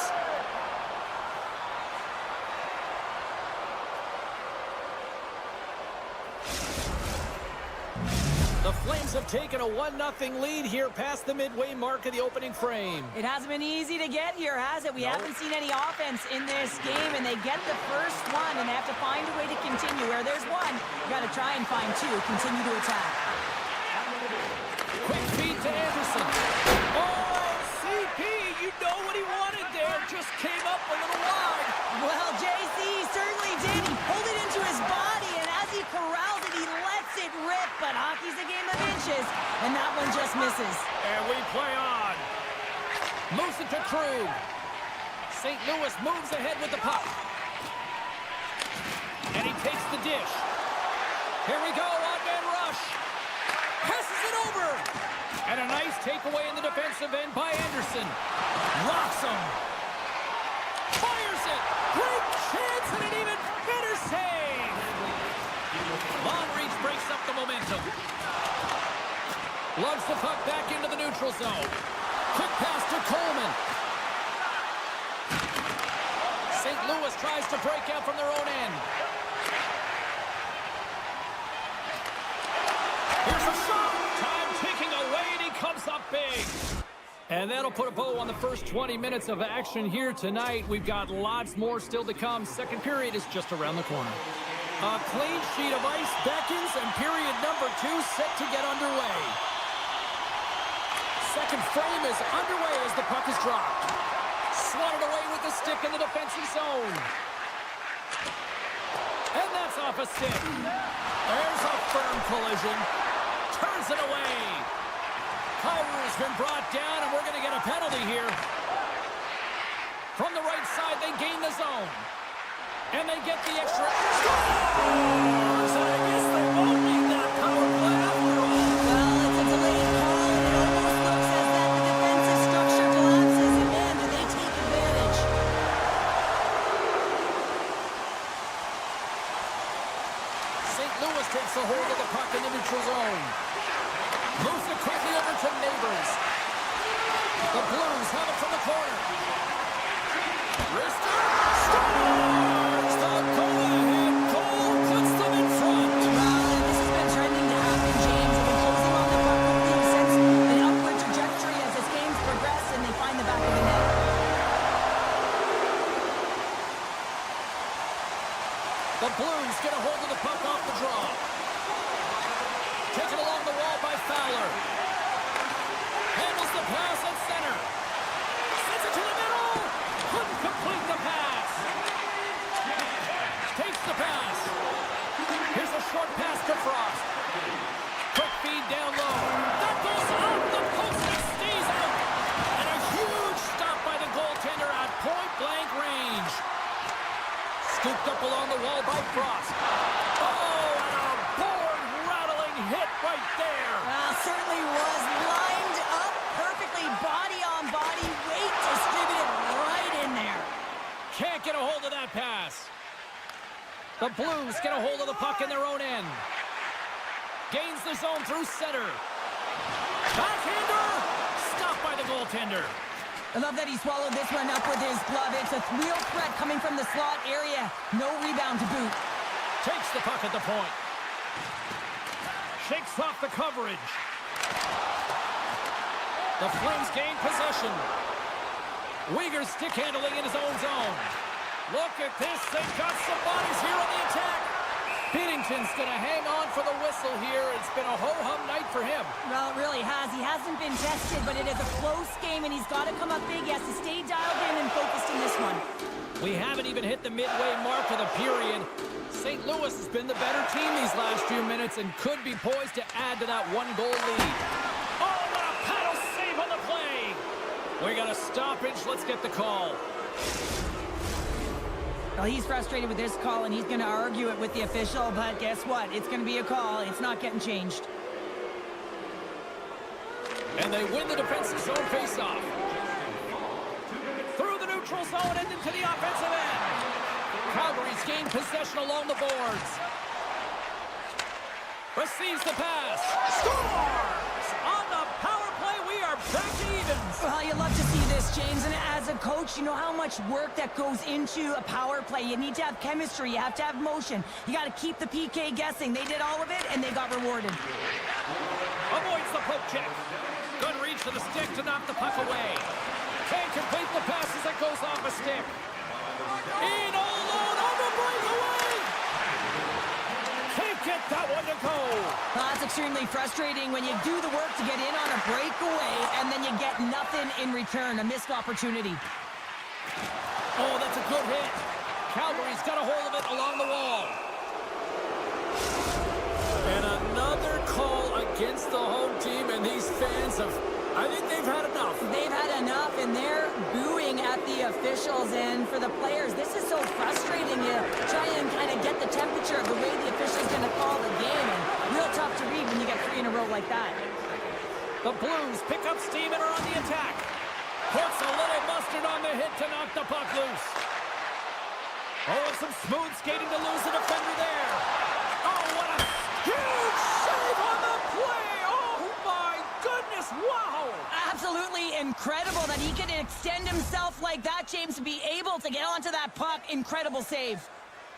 The Flames have taken a 1-0 lead here past the midway mark of the opening frame. It hasn't been easy to get here, has it? We haven't seen any offense in this game, and they get the first one, and they have to find a way to continue. Where there's one, you got to try and find two. Continue to attack. Quick feed to Anderson. Oh, CP, you know what he wanted there. Just came up a little wide. Well, JC certainly did. He pulled it into his body, and as he corrals it, he lets it rip. But hockey's a game of inches, and that one just misses. And we play on. Moves it to Krug. St. Louis moves ahead with the puck. And he takes the dish. Here we go, odd-man rush. Passes it over. And a nice takeaway in the defensive end by Anderson. Rocks him. Fires it. Great chance and an even better save. Long reach breaks up the momentum. Lugs the puck back into the neutral zone. Quick pass to Coleman. St. Louis tries to break out from their own end. Here's a shot. Time ticking away, and he comes up big. And that'll put a bow on the first 20 minutes of action here tonight. We've got lots more still to come. Second period is just around the corner. A clean sheet of ice beckons, and period number 2 set to get underway. Second frame is underway as the puck is dropped. Swatted away with the stick in the defensive zone. And that's off a stick. There's a firm collision. Turns it away. Kyrou's been brought down, and we're going to get a penalty here. From the right side, they gain the zone. And they get the extra. Scores! I guess they won't need that power play after all. Well, it's a delayed call, and it almost looks as that the defensive structure collapses, and man, do they take advantage. St. Louis takes a hold of the puck in the neutral zone. Moves it quickly over to Neighbors. The Blues have it from the corner. Wrister scores! The go-ahead goal puts them in front. Well, this has been trending to happen, James. They've been closing on the puck quickly since an upward trajectory as this game's progressed, and they find the back of the net. The Blues get a hold of the puck off the draw. Taken along the wall by Fowler. Handles the pass at center. Sends it to the middle. Couldn't complete the pass. Takes the pass. Here's a short pass to Frost. Quick feed down low. That goes out the post and stays out. And a huge stop by the goaltender at point-blank range. Scooped up along the wall by Frost. Oh, and a board-rattling hit right there. Certainly was lined up perfectly, body on body, weight distributed right in there. Can't get a hold of that pass. The Blues get a hold of the puck in their own end. Gains the zone through center. Backhander! Stopped by the goaltender. I love that he swallowed this one up with his glove. It's a real threat coming from the slot area. No rebound to boot. Takes the puck at the point. Shakes off the coverage. The Flames gain possession. Uyghur stick handling in his own zone. Look at this. They've got some bodies here on the attack. Binnington's going to hang on for the whistle here. It's been a ho-hum night for him. Well, it really has. He hasn't been tested, but it is a close game, and he's got to come up big. He has to stay dialed in and focused in this one. We haven't even hit the midway mark of the period. St. Louis has been the better team these last few minutes and could be poised to add to that one-goal lead. Oh, what a paddle save on the play! We got a stoppage. Let's get the call. Well, he's frustrated with this call, and he's going to argue it with the official, but guess what? It's going to be a call. It's not getting changed. And they win the defensive zone face-off. Through the neutral zone and into the offensive end. Calgary's gained possession along the boards. Receives the pass. Scores! On the power play, we are back to evens. Well, you love to see this, James, and as a coach, you know how much work that goes into a power play. You need to have chemistry. You have to have motion. You got to keep the PK guessing. They did all of it, and they got rewarded. Avoids the poke check. Good reach to the stick to knock the puck away. Can't complete the pass as it goes off a stick. In all alone on the breakaway. Can't get that one to go. Well, that's extremely frustrating when you do the work to get in on a breakaway, and then you get nothing in return, a missed opportunity. Oh, that's a good hit. Calgary's got a hold of it along the wall. And another call against the home team, and these fans have, I think they've had enough. They've had enough, and they're booing at the officials. And for the players, this is so frustrating. You try and kind of get the temperature of the way the official's going to call the game, and real tough to read when you get 3 in a row like that. The Blues pick up steam and are on the attack. Puts a little mustard on the hit to knock the puck loose. Oh, some smooth skating to lose the defender there. Oh, what a huge save on the play. Oh, my goodness. Wow. Absolutely incredible that he can extend himself like that, James, to be able to get onto that puck. Incredible save.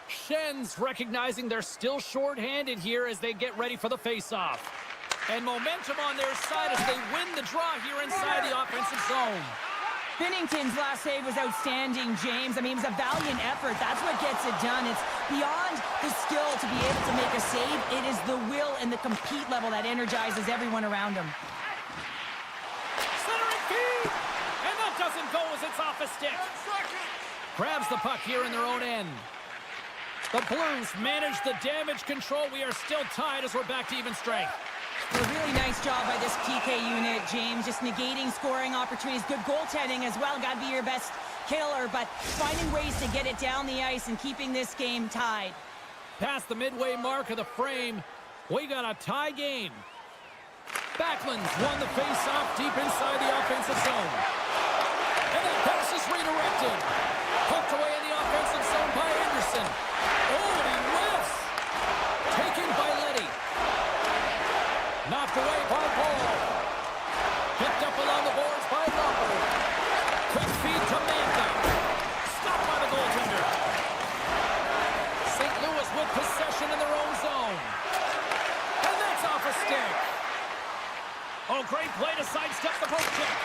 Schen's recognizing they're still short-handed here as they get ready for the face-off. And momentum on their side as they win the draw here inside the offensive zone. Binnington's last save was outstanding, James. I mean, it was a valiant effort. That's what gets it done. It's beyond the skill to be able to make a save. It is the will and the compete level that energizes everyone around him. Centering feed! And that doesn't go as it's off a stick. Grabs the puck here in their own end. The Blues manage the damage control. We are still tied as we're back to even strength. A really nice job by this PK unit, James. Just negating scoring opportunities. Good goaltending as well. Got to be your best killer, but finding ways to get it down the ice and keeping this game tied. Past the midway mark of the frame, we got a tie game. Backlund's won the face-off deep inside the offensive zone. And that pass is redirected. Hooked away in the offensive zone by Anderson. Oh, and he whiffs. Taken by Leddy. Knocked away by Paul. Picked up along the boards by Lumber. Quick feed to MaakY. Stopped by the goaltender. St. Louis with possession in their own zone. And that's off a stick. Oh, great play to sidestep the poke check.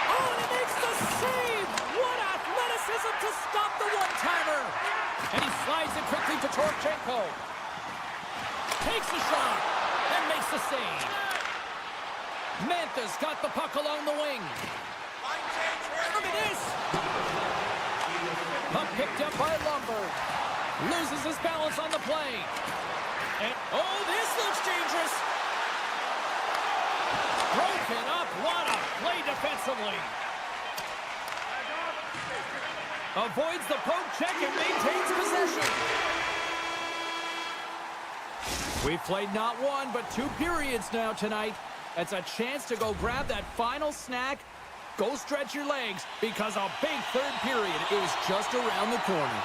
Oh, and he makes the save. What athleticism to stop the one-timer. And he slides it quickly to Torchenko. Takes a shot. And makes the save. Mantha's got the puck along the wing. Look at this. Puck picked up by Lumber. Loses his balance on the play. And, oh, this looks dangerous. Broken up. What a play defensively. Avoids the poke check and maintains possession. We've played not one, but 2 periods now tonight. It's a chance to go grab that final snack. Go stretch your legs, because a big third period is just around the corner.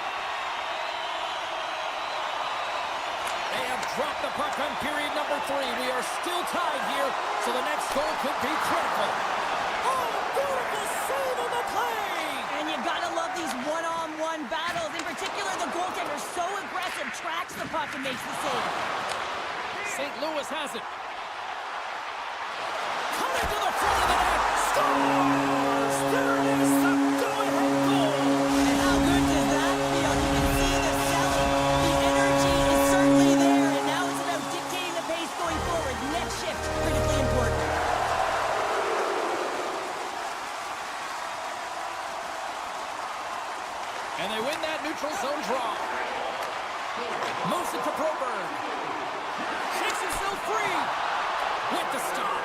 They have dropped the puck on period number 3. We are still tied here, so the next goal could be critical. Oh, beautiful save on the play! And you gotta love these one-on-one battles. In particular, the goaltender so aggressive, tracks the puck and makes the save. St. Louis has it. Coming to the front of the net. Scores! There it is, the go-ahead goal. And how good does that feel? You can see the selling. The energy is certainly there, and now it's about dictating the pace going forward. Next shift, critically important. And they win that neutral zone draw. Moves it to Broberg. Shakes himself free. With the stop.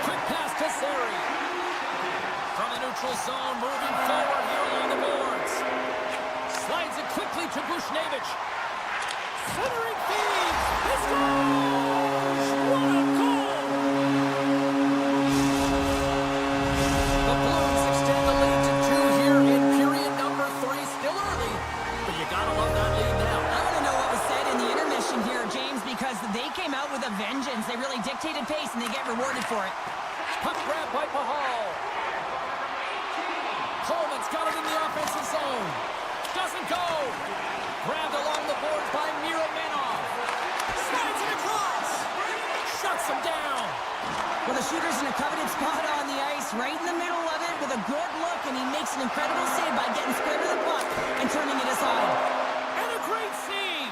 Quick pass to Sari. From the neutral zone, moving forward here along the boards. Slides it quickly to Bushnevich. Centering feed. He scores! What a goal! The Blues extend the lead to 2 here in period number 3. Still early, but you gotta love that lead now. I want to know what was said in the intermission here, James, because they came out with a vengeance. They really dictated pace, and they get rewarded for it. Puck grab by Pahal. Coleman's got it in the offensive zone. Doesn't go. Grabbed along the boards by Miromanov. Slides it across. Shuts him down. Well, the shooter's in a coveted spot on the ice, right in the middle of it, with a good look, and he makes an incredible save by getting square to the puck and turning it aside. And a great save.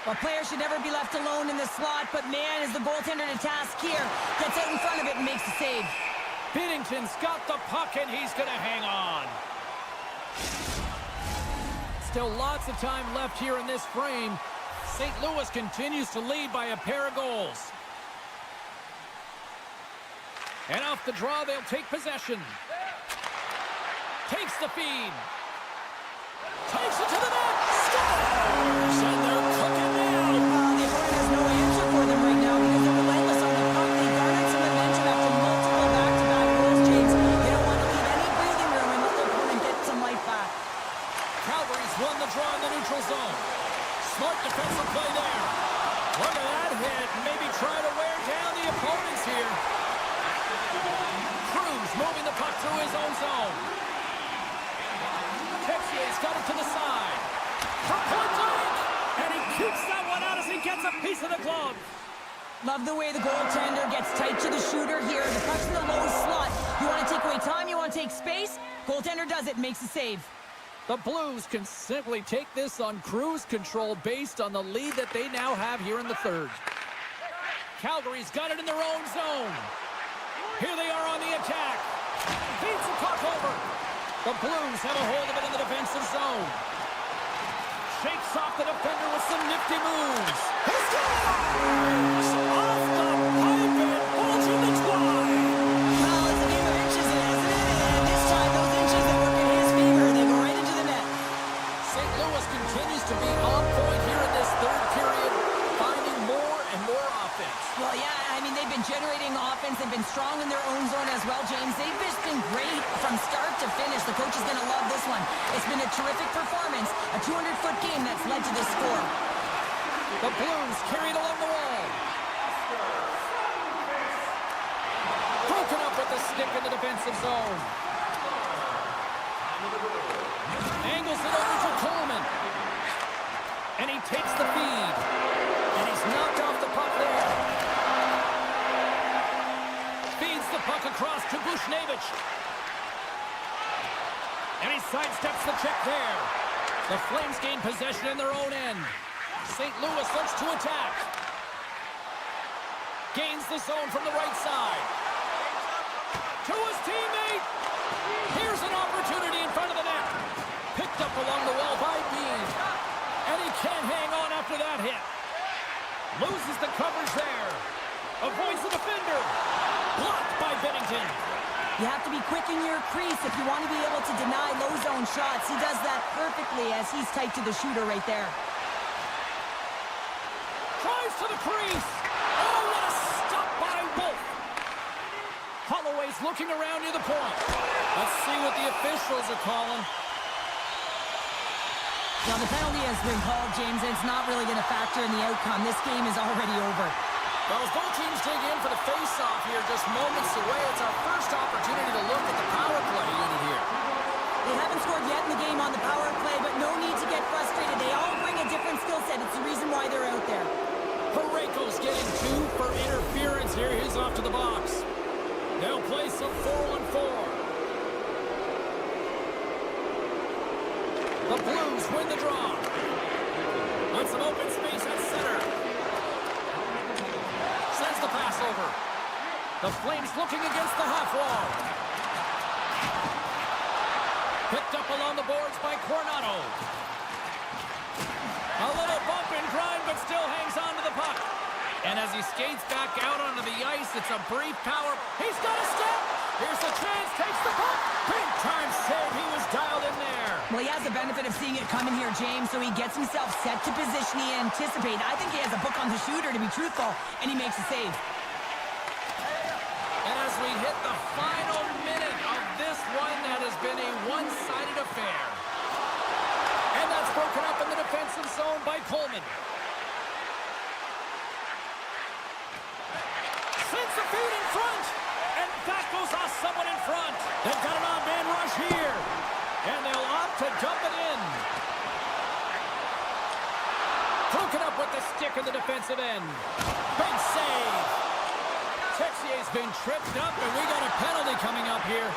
A player should never be left alone in the slot, but man, is the goaltender to task here. Gets out in front of it and makes the save. Binnington's got the puck, and he's going to hang on. Still lots of time left here in this frame. St. Louis continues to lead by a pair of goals. And off the draw, they'll take possession. Takes the feed. Takes it to the net. Scores! And they're cooking now. The opponent has no answer for them right now because they're relentless on the puck. They garnered some momentum after multiple back-to-back goals, James. They don't want to leave any breathing room and let their opponent get some life back. Calgary's won the draw in the neutral zone. Smart defensive play there. Look at that hit. Maybe try to wear down the opponents here. Cruz moving the puck through his own zone. Texier's got it to the side. For point blank. And he keeps that one out as he gets a piece of the glove. Love the way the goaltender gets tight to the shooter here. The puck's in the low slot. You want to take away time, you want to take space? Goaltender does it, makes the save. The Blues can simply take this on cruise control based on the lead that they now have here in the third. Calgary's got it in their own zone. Here they are on the attack. Feeds the puck over. The Blues have a hold of it in the defensive zone. Shakes off the defender with some nifty moves. He scores! Off the pipe and bulging the twine. Well, it's a game of inches, isn't it? And this time, those inches that work in his favor, they go right into the net. St. Louis continues to be on point here in this third period, finding more and more offense. Well, yeah, I mean, they've been generating offense. They've been strong in their own zone as well, James. They've just been great from start to finish. The coach is going to love this one. It's been a terrific performance, a 200-foot game that's led to this score. The Blues carried along the wall. Broken up with the stick in the defensive zone. Angles it over to Coleman. And he takes the feed. And he's knocked off the puck there. Feeds the puck across to Bushnevich. And he sidesteps the check there. The Flames gain possession in their own end. St. Louis looks to attack. Gains the zone from the right side. To his teammate. Here's an opportunity in front of the net. Picked up along the wall by Bean. And he can't hang on after that hit. Loses the coverage there. Avoids the defender. Blocked by Bennington. You have to be quick in your crease if you want to be able to deny low zone shots. He does that perfectly as he's tight to the shooter right there. Drives to the crease. Oh, what a stop by Wolf. Holloway's looking around near the point. Let's see what the officials are calling. Well, the penalty has been called, James, and it's not really going to factor in the outcome. This game is already over. Well, as both teams dig in for the face-off here, just moments away, it's our first opportunity to look at the power play unit here. They haven't scored yet in the game on the power play, but no need to get frustrated. They all bring a different skill set. It's the reason why they're out there. Parayko's getting 2 for interference here. He's off to the box. They'll play some 4-on-4. The Blues win the draw. On some open space at center. Sends the pass over. The Flames looking against the half wall. Picked up along the boards by Coronado. A little bump and grind, but still hangs on to the puck. And as he skates back out onto the ice, it's a brief power. He's got a step. Here's a chance. Takes the puck. Big time save. He was dialed in there. Well, he has the benefit of seeing it coming here, James, so he gets himself set to position he anticipated. I think he has a book on the shooter, to be truthful, and he makes a save. And as we hit the final minute of this one, that has been a one-sided affair. And that's broken up in the defensive zone by Coleman. Sends the feed in front. And that goes off someone in front. They've got an on-man rush here. And they'll opt to dump it in. Broken up with the stick in the defensive end. Big save. Texier's been tripped up, and we got a penalty coming up here.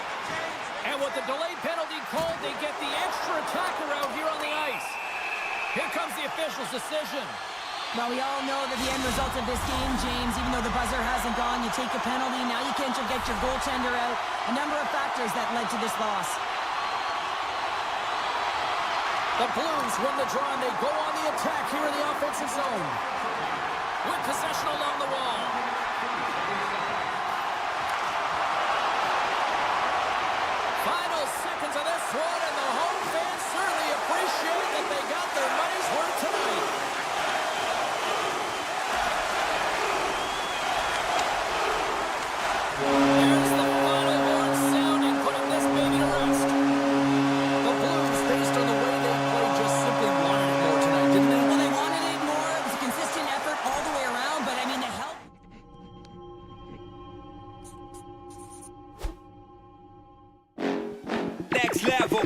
And with the delayed penalty called, they get the extra attacker out here on the ice. Here comes the official's decision. Well, we all know that the end result of this game, James, even though the buzzer hasn't gone, you take a penalty, now you can't get your goaltender out. A number of factors that led to this loss. The Blues win the draw, and they go on the attack here in the offensive zone. With possession along the wall. Final seconds of this one, and the home fans certainly appreciate that they got their money's worth tonight. There's the final horn sounding, putting this baby to rest. The Blues, based on the way they played, just simply wanted it more tonight, didn't they? Well, they wanted it more. It was a consistent effort all the way around, but I mean, the help. Next level.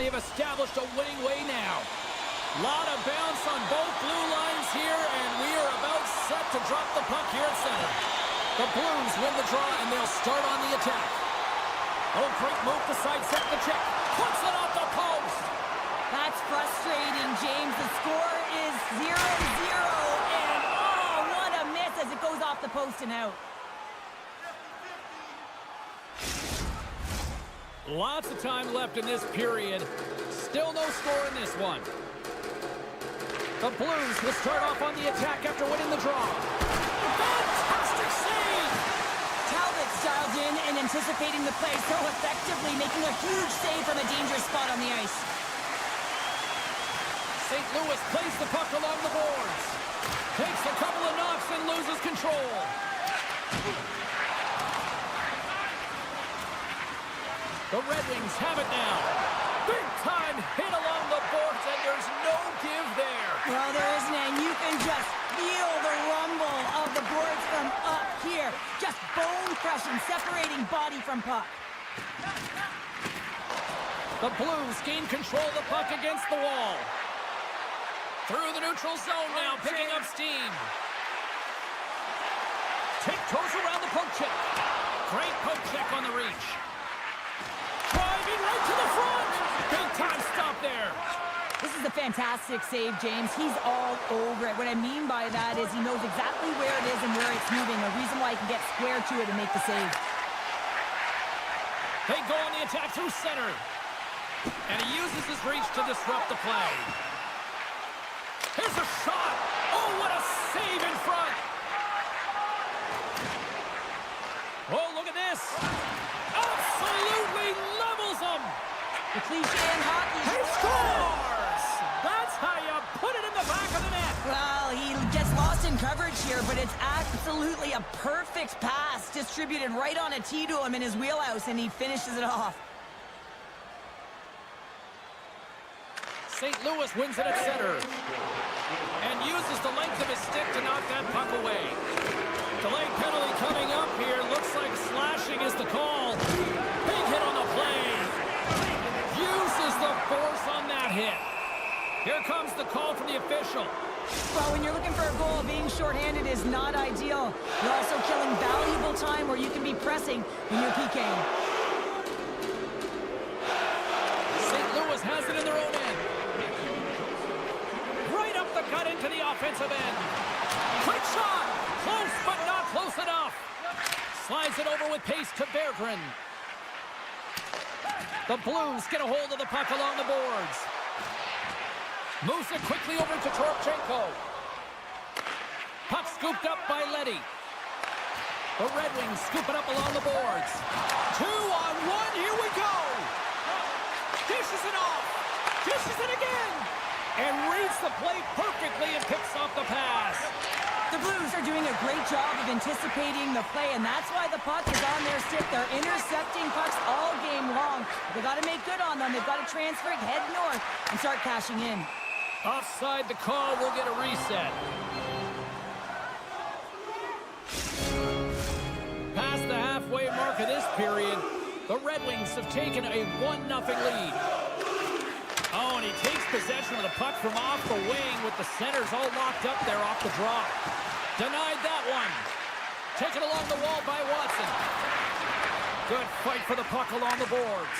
certainly have established a winning way now. Lot of bounce on both blue lines here, and we are about set to drop the puck here at center. The Blues win the draw, and they'll start on the attack. Oh, great move to sidestep the check. Puts it off the post. That's frustrating, James. The score is 0-0, and oh, what a miss as it goes off the post and out. Lots of time left in this period. Still no score in this one. The Blues will start off on the attack after winning the draw. Fantastic save! Talbot's dialed in and anticipating the play so effectively, making a huge save from a dangerous spot on the ice. St. Louis plays the puck along the boards. Takes a couple of knocks and loses control. The Red Wings have it now. Big time hit along the boards, and there's no give there. Well, there isn't, and you can just feel the rumble of the boards from up here. Just bone-crushing, separating body from puck. The Blues gain control of the puck against the wall. Through the neutral zone now, picking up steam. Tiptoes around the poke check. Great poke check on the reach. Driving right to the front. Big time stop there. This is a fantastic save, James. He's all over it. What I mean by that is he knows exactly where it is and where it's moving. A reason why he can get square to it and make the save. They go on the attack through center. And he uses his reach to disrupt the play. Here's a shot. Oh, what a save in front. Oh, look at this. Absolutely levels them. The cliche in hockey. He scores! That's how you put it in the back of the net. Well, he gets lost in coverage here, but it's absolutely a perfect pass distributed right on a tee to him in his wheelhouse, and he finishes it off. St. Louis wins it at center and uses the length of his stick to knock that puck away. Delayed penalty coming up here. Looks like slashing is the call. Big hit on the play. Uses the force on that hit. Here comes the call from the official. Well, when you're looking for a goal, being shorthanded is not ideal. You're also killing valuable time where you can be pressing when you're PKing. St. Louis has it in their own end. Right up the gut into the offensive end. Quick shot! Close, but not close enough. Slides it over with pace to Berggren. The Blues get a hold of the puck along the boards. Moves it quickly over to Toropchenko. Puck scooped up by Leddy. The Red Wings scoop it up along the boards. 2-on-1, here we go! Dishes it off! Dishes it again! And reads the play perfectly and picks off the pass. The Blues are doing a great job of anticipating the play, and that's why the puck is on their stick. They're intercepting pucks all game long. They've got to make good on them. They've got to transfer it, head north, and start cashing in. Offside the call, will get a reset. Past the halfway mark of this period, the Red Wings have taken a 1-0 lead. Oh, and he takes possession of the puck from off the wing with the centers all locked up there off the draw. Denied that one. Taken along the wall by Watson. Good fight for the puck along the boards.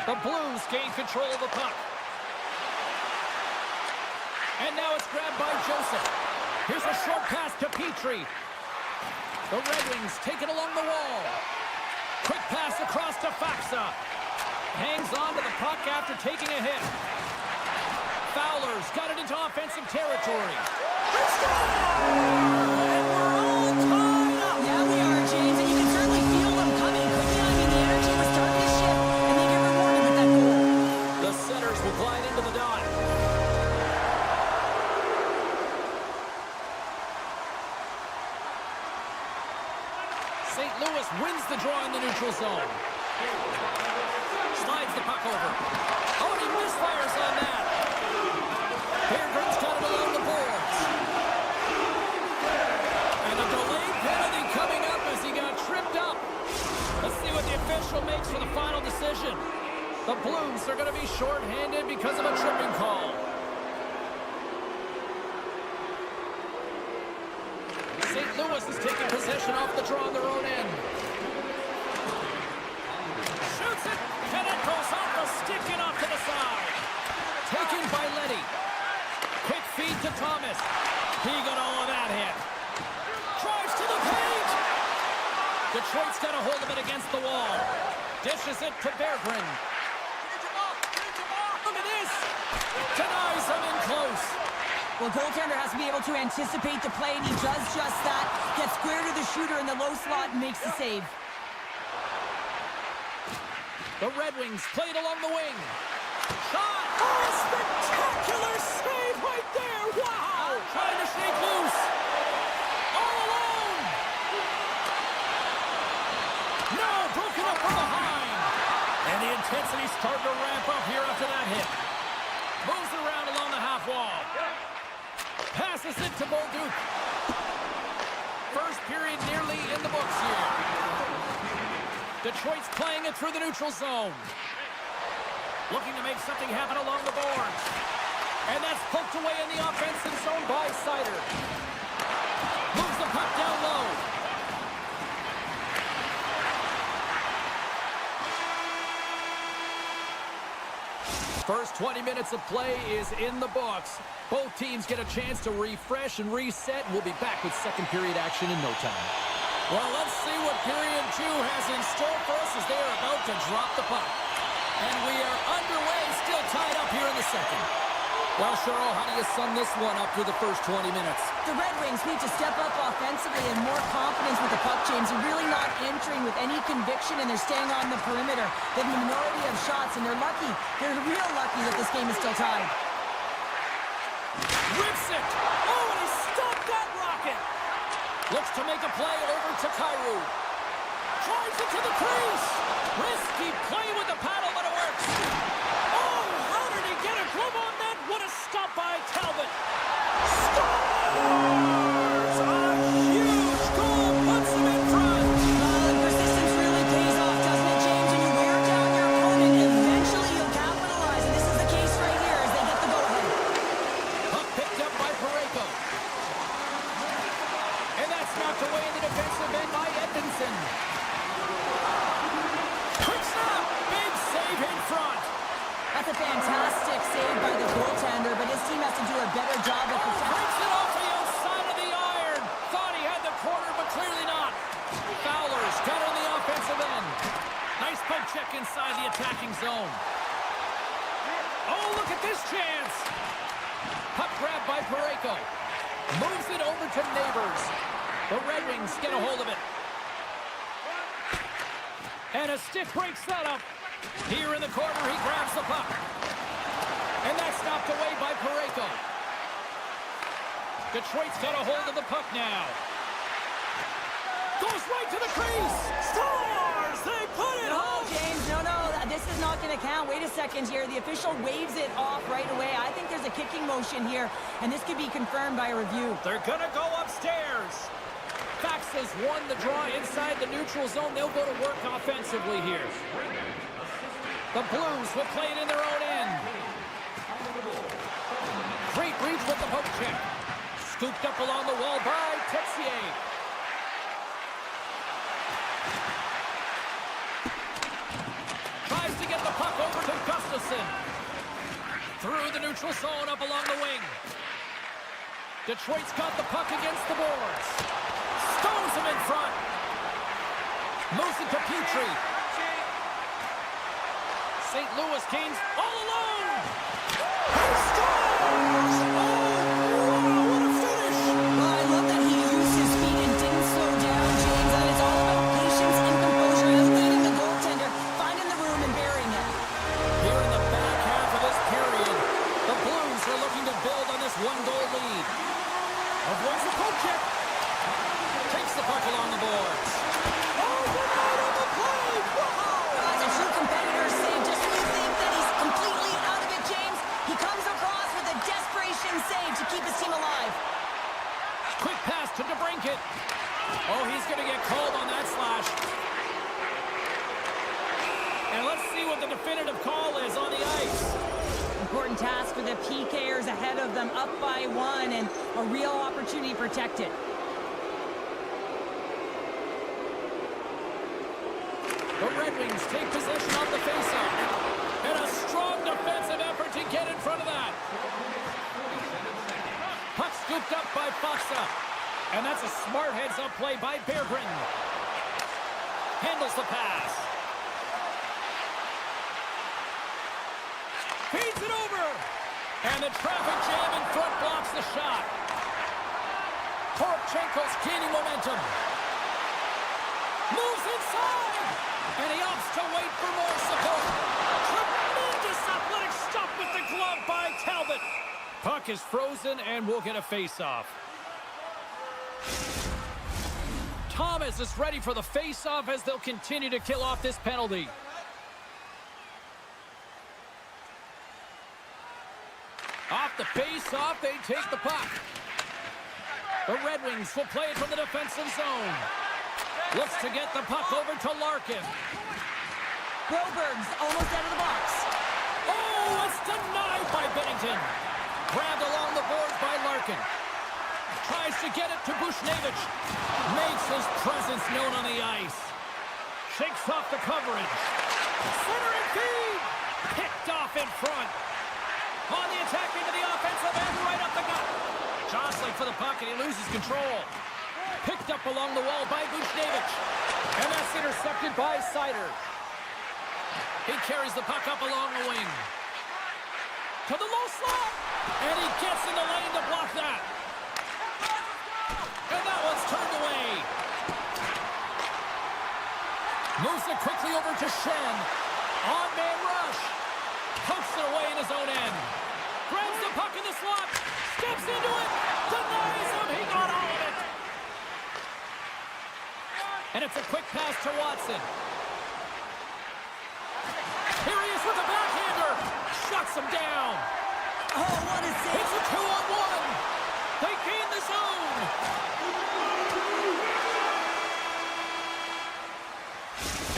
The Blues gain control of the puck. And now it's grabbed by Joseph. Here's a short pass to Petrie. The Red Wings take it along the wall. Quick pass across to Faksa. Hangs on to the puck after taking a hit. Fowler's got it into offensive territory. And we're all tied up. Yeah, we are, James, and you can certainly feel them coming. Quickly, I mean, the energy was starting to shift, and they get rewarded with that goal. The centers will glide into the dot. St. Louis wins the draw in the neutral zone. Slides the puck over. Oh, and he misfires on that. Berggren's got it along the boards. And a delayed penalty coming up as he got tripped up. Let's see what the official makes for the final decision. The Blues are going to be shorthanded. possession off the draw on their own end. Shoots it, and it goes off the stick and off to the side. Taken by Letty. Quick feed to Thomas. He got all of that hit. Drives to the paint. Detroit's got a hold of it against the wall. Dishes it to Berggren. Look at this. Denies him in close. Well, goaltender has to be able to anticipate the play, and he does just that. Gets square to the shooter in the low slot and makes the save. The Red Wings played along the wing. Shot! Oh, a spectacular save right there! Wow! Trying to shake loose. All alone! No, broken up from behind. And the intensity's starting to ramp up here after that hit. Moves around along the half wall. Passes it to Bolduc. First period nearly in the books here. Detroit's playing it through the neutral zone. Looking to make something happen along the boards. And that's poked away in the offensive zone by Seider. Moves the puck down low. First 20 minutes of play is in the books. Both teams get a chance to refresh and reset. We'll be back with second period action in no time. Well, let's see what period 2 has in store for us as they are about to drop the puck. And we are underway, still tied up here in the second. Well, Cheryl, how do you sum this one up through the first 20 minutes? The Red Wings need to step up offensively and more confidence with the puck, James. They're really not entering with any conviction, and they're staying on the perimeter. They have a minority of shots, and they're lucky. They're real lucky that this game is still tied. Rips it! Oh, and he stopped that rocket! Looks to make a play over to Kyrou. Drives it to the crease! Risky play with the paddle, but it works! Oh, how did he get a glove on that? What a stop by Talbot! Scores! A huge goal puts him in front! The persistence really pays off, doesn't it, James? When you wear down your opponent, eventually you'll capitalize, and this is the case right here as they get the go-ahead. Puck picked up by Parayko. And that's knocked away in the defensive end by Edmondson. Quick snap! Big save in front! That's a fantastic save by the goaltender, but his team has to do a better job of protecting. Breaks it off the outside of the iron. Thought he had the corner, but clearly not. Fowler's got on the offensive end. Nice poke check inside the attacking zone. Oh, look at this chance. Puck grab by Parayko. Moves it over to Neighbors. The Red Wings get a hold of it. And a stick breaks that up. Here in the corner, he grabs the puck. And that's knocked away by Parayko. Detroit's got a hold of the puck now. Goes right to the crease. Scores! They put it home! James, no. This is not going to count. Wait a second here. The official waves it off right away. I think there's a kicking motion here, and this could be confirmed by a review. They're going to go upstairs. Fax has won the draw inside the neutral zone. They'll go to work offensively here. The Blues will play it in their own end. Great reach with the poke check. Scooped up along the wall by Texier. Tries to get the puck over to Gustafsson. Through the neutral zone up along the wing. Detroit's got the puck against the boards. Stones him in front. Moves it to Petrie. St. Louis Kings all alone. He scores! Oh, wow, what a finish! Well, I love that he used his feet and didn't slow down, James. And it's all about patience and composure, outleading the goaltender, finding the room and burying it. Here in the back half of this period, the Blues are looking to build on this one-goal lead. Avoids the poke check. Takes the puck along the boards. Oh, what out of the play! Wow! As a true competitor, say, just when you think that he's completely out of it, James, he comes across with a desperation save to keep his team alive. Quick pass to DeBrincat. Oh, he's going to get called on that slash. And let's see what the definitive call is on the ice. Important task for the PKers ahead of them, up by 1, and a real opportunity to protect it. The Red Wings take possession of the faceoff. And a strong defensive effort to get in front of that. Puck scooped up by Faksa. And that's a smart heads-up play by Berggren. Handles the pass. Feeds it over. And the traffic jam in front blocks the shot. Poroshenko's gaining momentum. Moves inside. And he opts to wait for more support. Tremendous athletic stop with the glove by Talbot. Puck is frozen and we'll get a face-off. Thomas is ready for the face-off as they'll continue to kill off this penalty. Off the face-off, they take the puck. The Red Wings will play it from the defensive zone. Looks to get the puck over to Larkin. Broberg's almost out of the box. Oh, it's denied by Bennington. Grabbed along the boards by Larkin. Tries to get it to Bushnevich. Makes his presence known on the ice. Shakes off the coverage. Centering feed. Picked off in front. On the attack into the offensive end, right up the gut. Jostling for the puck, and he loses control. Picked up along the wall by Bushnevich. And that's intercepted by Sider. He carries the puck up along the wing. To the low slot. And he gets in the lane to block that. And that one's turned away. Moves it quickly over to Shen. On-man rush. Pokes it away in his own end. Grabs the puck in the slot. Steps into it. Denies him. He got all of it. And it's a quick pass to Watson. Here he is with the backhander. Shuts him down. Oh, what a save. It's a 2-on-1. They gain the zone.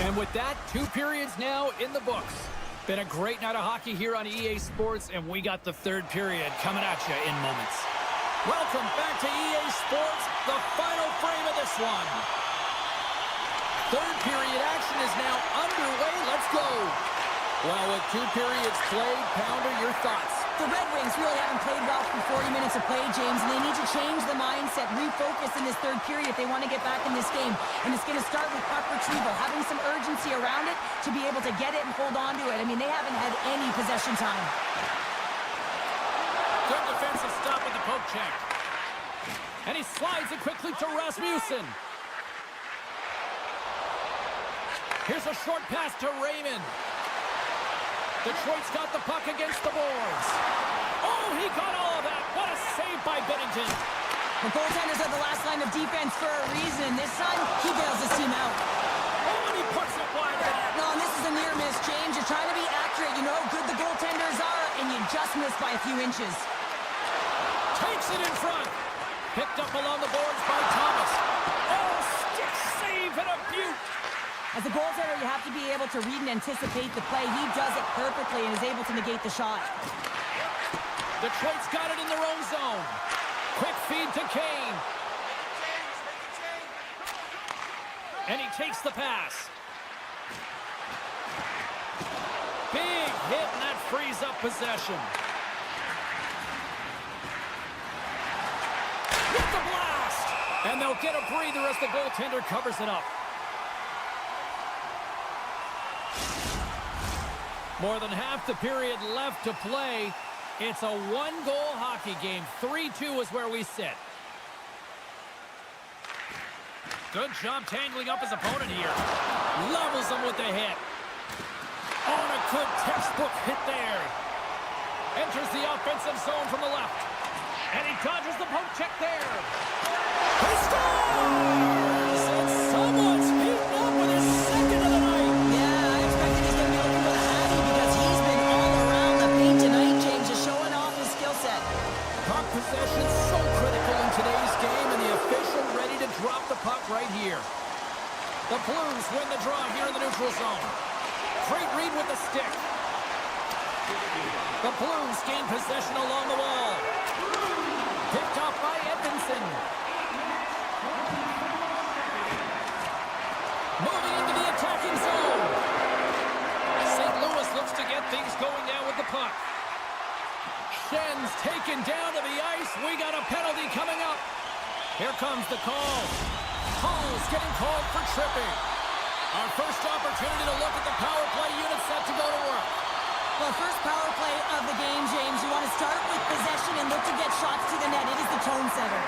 And with that, 2 periods now in the books. Been a great night of hockey here on EA Sports, and we got the 3rd period coming at you in moments. Welcome back to EA Sports, the final frame of this one. 3rd period action is now underway. Let's go. Well, with 2 periods played, Pounder, your thoughts? The Red Wings really haven't played well for 40 minutes of play, James, and they need to change the mindset, refocus in this 3rd period if they want to get back in this game. And it's going to start with puck retrieval, having some urgency around it to be able to get it and hold on to it. I mean, they haven't had any possession time. Good defensive stop with the poke check. And he slides it quickly to Rasmussen. Here's a short pass to Raymond. Detroit's got the puck against the boards. Oh, he got all of that. What a save by Bennington. The goaltenders are the last line of defense for a reason. This time, he bails his team out. Oh, and he puts it wide of the net. No, and this is a near miss, James. You're trying to be accurate. You know how good the goaltenders are, and you just missed by a few inches. Takes it in front. Picked up along the boards by Thomas. Oh, stick save and a beaut. As a goaltender, you have to be able to read and anticipate the play. He does it perfectly and is able to negate the shot. Detroit's got it in their own zone. Quick feed to Kane. And he takes the pass. Big hit, and that frees up possession. With the blast! And they'll get a breather as the goaltender covers it up. More than half the period left to play. It's a 1-goal hockey game. 3-2 is where we sit. Good job tangling up his opponent here. Levels him with the hit. On a good textbook hit there. Enters the offensive zone from the left. And he dodges the poke check there. He scores! And someone's beaten up with his 2nd of the night. Yeah, I expected he's going to be looking for the Hattie because he's been all around the paint tonight, James, just showing off his skill set. Puck possession so critical in today's game, and the official ready to drop the puck right here. The Blues win the draw here in the neutral zone. Great read with the stick. The Blues gain possession along the wall. Picked off by Edmondson. Moving into the attacking zone. St. Louis looks to get things going now with the puck. Schen's taken down to the ice. We got a penalty coming up. Here comes the call. Hall's getting called for tripping. Our first opportunity to look at the power play unit set to go to work. Well, first power play of the game, James. You want to start with possession and look to get shots to the net. It is the tone setter.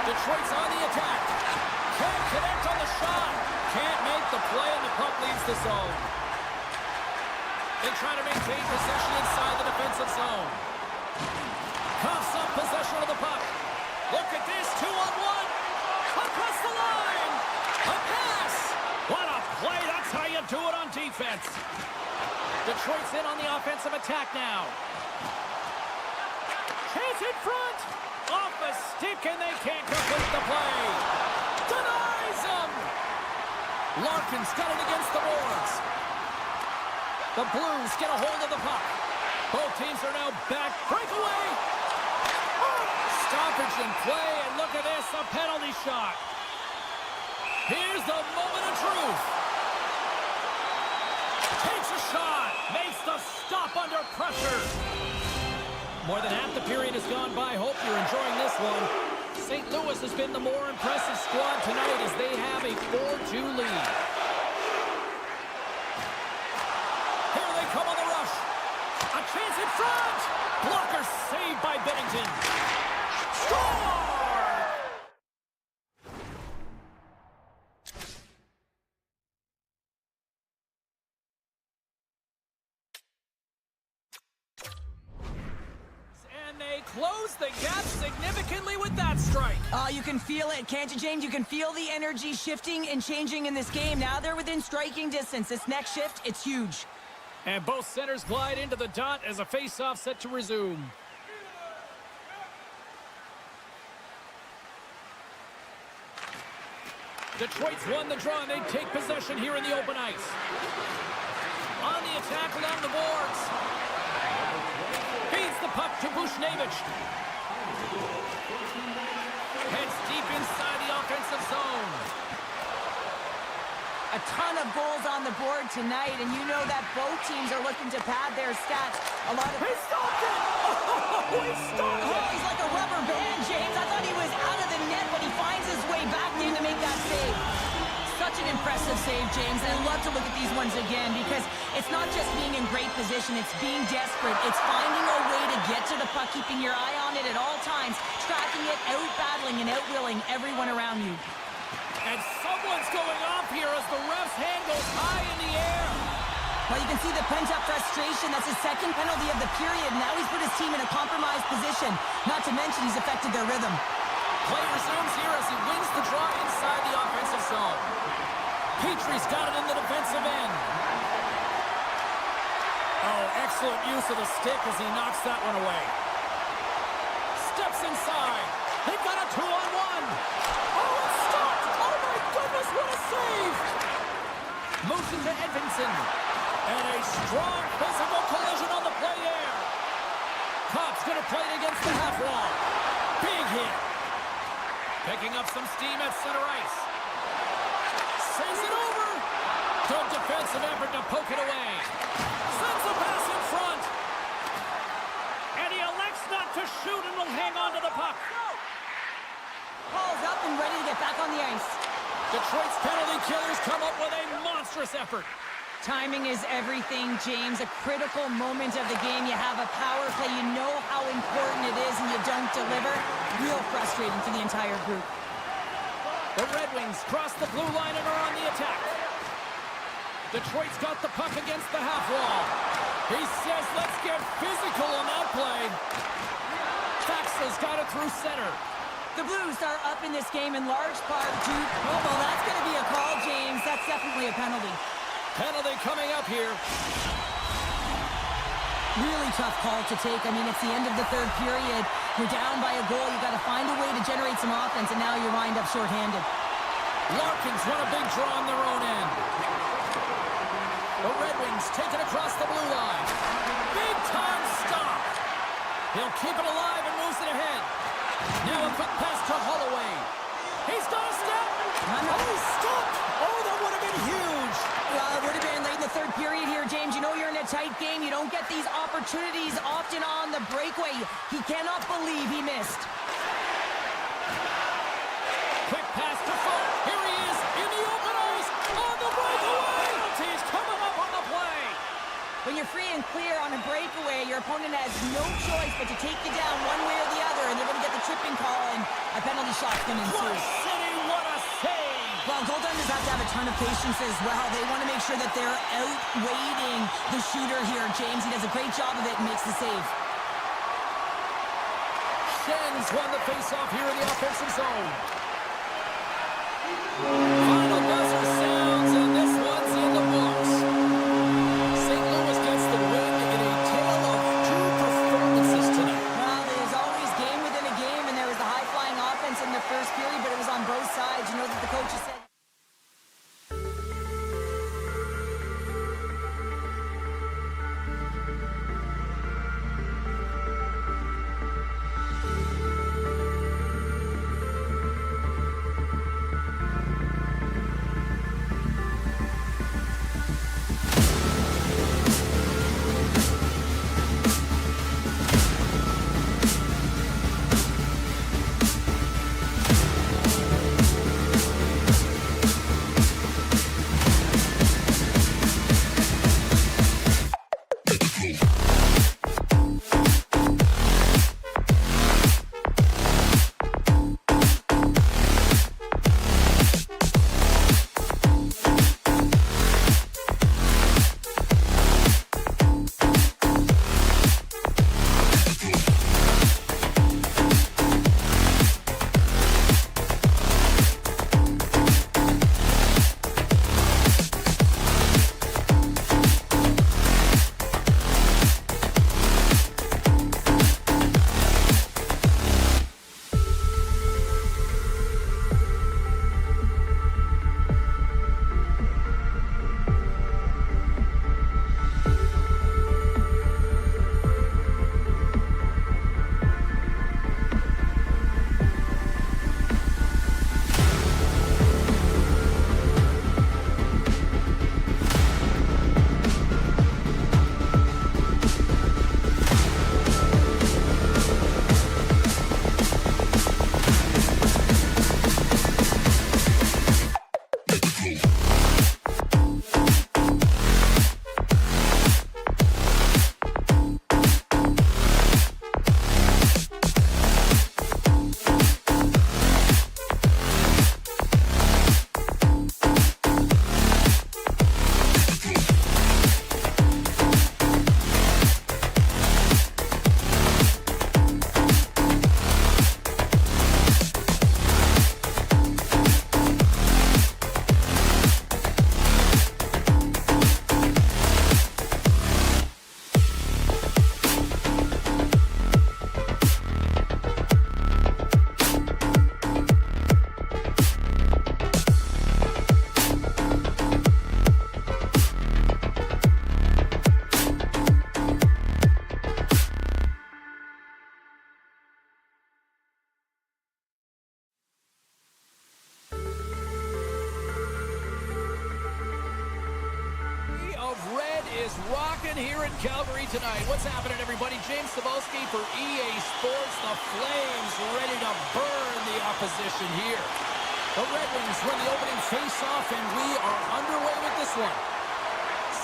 Detroit's on the attack. Can't connect on the shot. Can't make the play, and the puck leaves the zone. They try to maintain possession inside the defensive zone. Coughs up possession of the puck. Look at this, 2-on-1. Across the line. A pass. What a play. That's how you do it on defense. Detroit's in on the offensive attack now. Chase in front. Off a stick, and they can't complete the play. Denies him. Larkin's got it against the boards. The Blues get a hold of the puck. Both teams are now back. Breakaway. Stoppage in play, and look at this, a penalty shot. Here's the moment of truth. Takes a shot. Makes the stop under pressure. More than half the period has gone by. Hope you're enjoying this one. St. Louis has been the more impressive squad tonight as they have a 4-2 lead. Here they come on the rush. A chance in front. Blocker saved by Binnington. Score! And they close the gap significantly with that strike. You can feel it, can't you, James? You can feel the energy shifting and changing in this game. Now they're within striking distance. This next shift, it's huge. And both centers glide into the dot as a face-off set to resume. Detroit's won the draw, and they take possession here in the open ice. On the attack along the boards. Feeds the puck to Bushnevich. Heads deep inside the offensive zone. A ton of goals on the board tonight, and you know that both teams are looking to pad their stats. A lot of... He stopped it! Oh, he stopped it! Oh, he's like a rubber band, James. I thought he was out of the net, but he finds his way back in to make that save. Such an impressive save, James, and I love to look at these ones again because it's not just being in great position, it's being desperate. It's finding a way to get to the puck, keeping your eye on it at all times, tracking it, out-battling and out-willing everyone around you. And someone's going off here as the ref's hand goes high in the air. Well, you can see the pent-up frustration. That's his second penalty of the period. Now he's put his team in a compromised position. Not to mention he's affected their rhythm. Play resumes here as he wins the draw inside the offensive zone. Petrie's got it in the defensive end. Oh, excellent use of the stick as he knocks that one away. Steps inside. They've got a 2-on-1. Oh, it's stopped. Oh, my goodness, what a save. Motion to Edvinsson. And a strong physical collision on the play there. Copp's going to play it against the half wall. Big hit. Picking up some steam at center ice. Sends it over. Good defensive effort to poke it away. Sends a pass in front. And he elects not to shoot and will hang on to the puck. Paul's up and ready to get back on the ice. Detroit's penalty killers come up with a monstrous effort. Timing is everything, James. A critical moment of the game. You have a power play. You know how important it is, and you don't deliver. Real frustrating for the entire group. The Red Wings cross the blue line and are on the attack. Detroit's got the puck against the half wall. He says, let's get physical on that play. Faxa's got it through center. The Blues are up in this game in large part due... Oh, well, that's going to be a call, James. That's definitely a penalty. Penalty coming up here. Really tough call to take. I mean, it's the end of the third period. You're down by a goal. You've got to find a way to generate some offense, and now you're lined up shorthanded. Larkins won a big draw on their own end. The Red Wings take it across the blue line. Big time stop. He'll keep it alive and moves it ahead. Now a quick pass to Holloway. He's got a step. Oh, he's stopped. Oh, that would have been huge. Well, it would have been late in the third period here, James. You know you're in a tight game. You don't get these opportunities often on the breakaway. He cannot believe he missed. Quick pass to Funk. Here he is in the open ice on the breakaway. He's coming up on the play. When you're free and clear on a breakaway, your opponent has no choice but to take you down one way or the other, and they're going to get the tripping call, and a penalty shot's going to ensue. City, what a save. Well, goaltenders have to have a ton of patience as well. They want to make sure that they're outweighting the shooter here, James. He does a great job of it and makes the save. Shen's won the faceoff here in the offensive zone. Final buzzer sounds, and this one's in the books. St. Louis gets the win in a tale of two performances tonight. Well, there's always game within a game, and there was the high-flying offense in the first period, but it was on both sides. You know that the coaches said... is rocking here in Calgary tonight. What's happening, everybody? James Cebulski for EA Sports. The Flames ready to burn the opposition here. The Red Wings win the opening face-off, and we are underway with this one.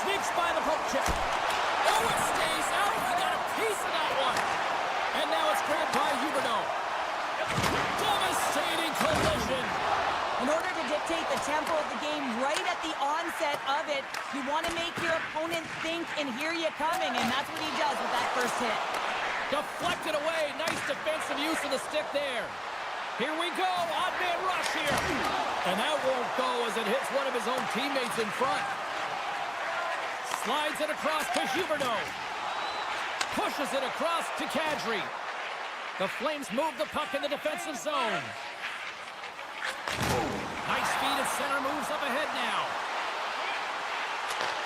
Sneaks by the poke check. Oh, it stays out. He got a piece of that one. And now it's grabbed by Huberdeau. Devastating collision. In order to dictate the tempo of the game right at the onset of it, you want to make your opponent think and hear you coming, and that's what he does with that first hit. Deflected away. Nice defensive use of the stick there. Here we go. Odd man rush here. And that won't go as it hits one of his own teammates in front. Slides it across to Huberdeau. Pushes it across to Kadri. The Flames move the puck in the defensive zone. Nice speed at center, moves up ahead now.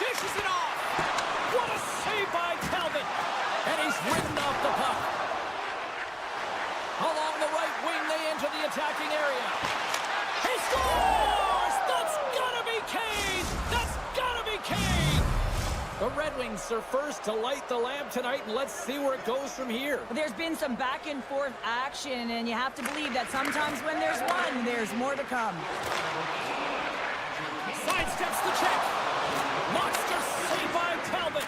Dishes it off. What a save by Calvin. And he's ridden off the puck. Along the right wing, they enter the attacking area. He scores! That's gotta be Kane! That's gotta be Kane! The Red Wings are first to light the lamp tonight, and let's see where it goes from here. There's been some back and forth action, and you have to believe that sometimes when there's one, there's more to come. Sidesteps the check. Monster save by Talbot.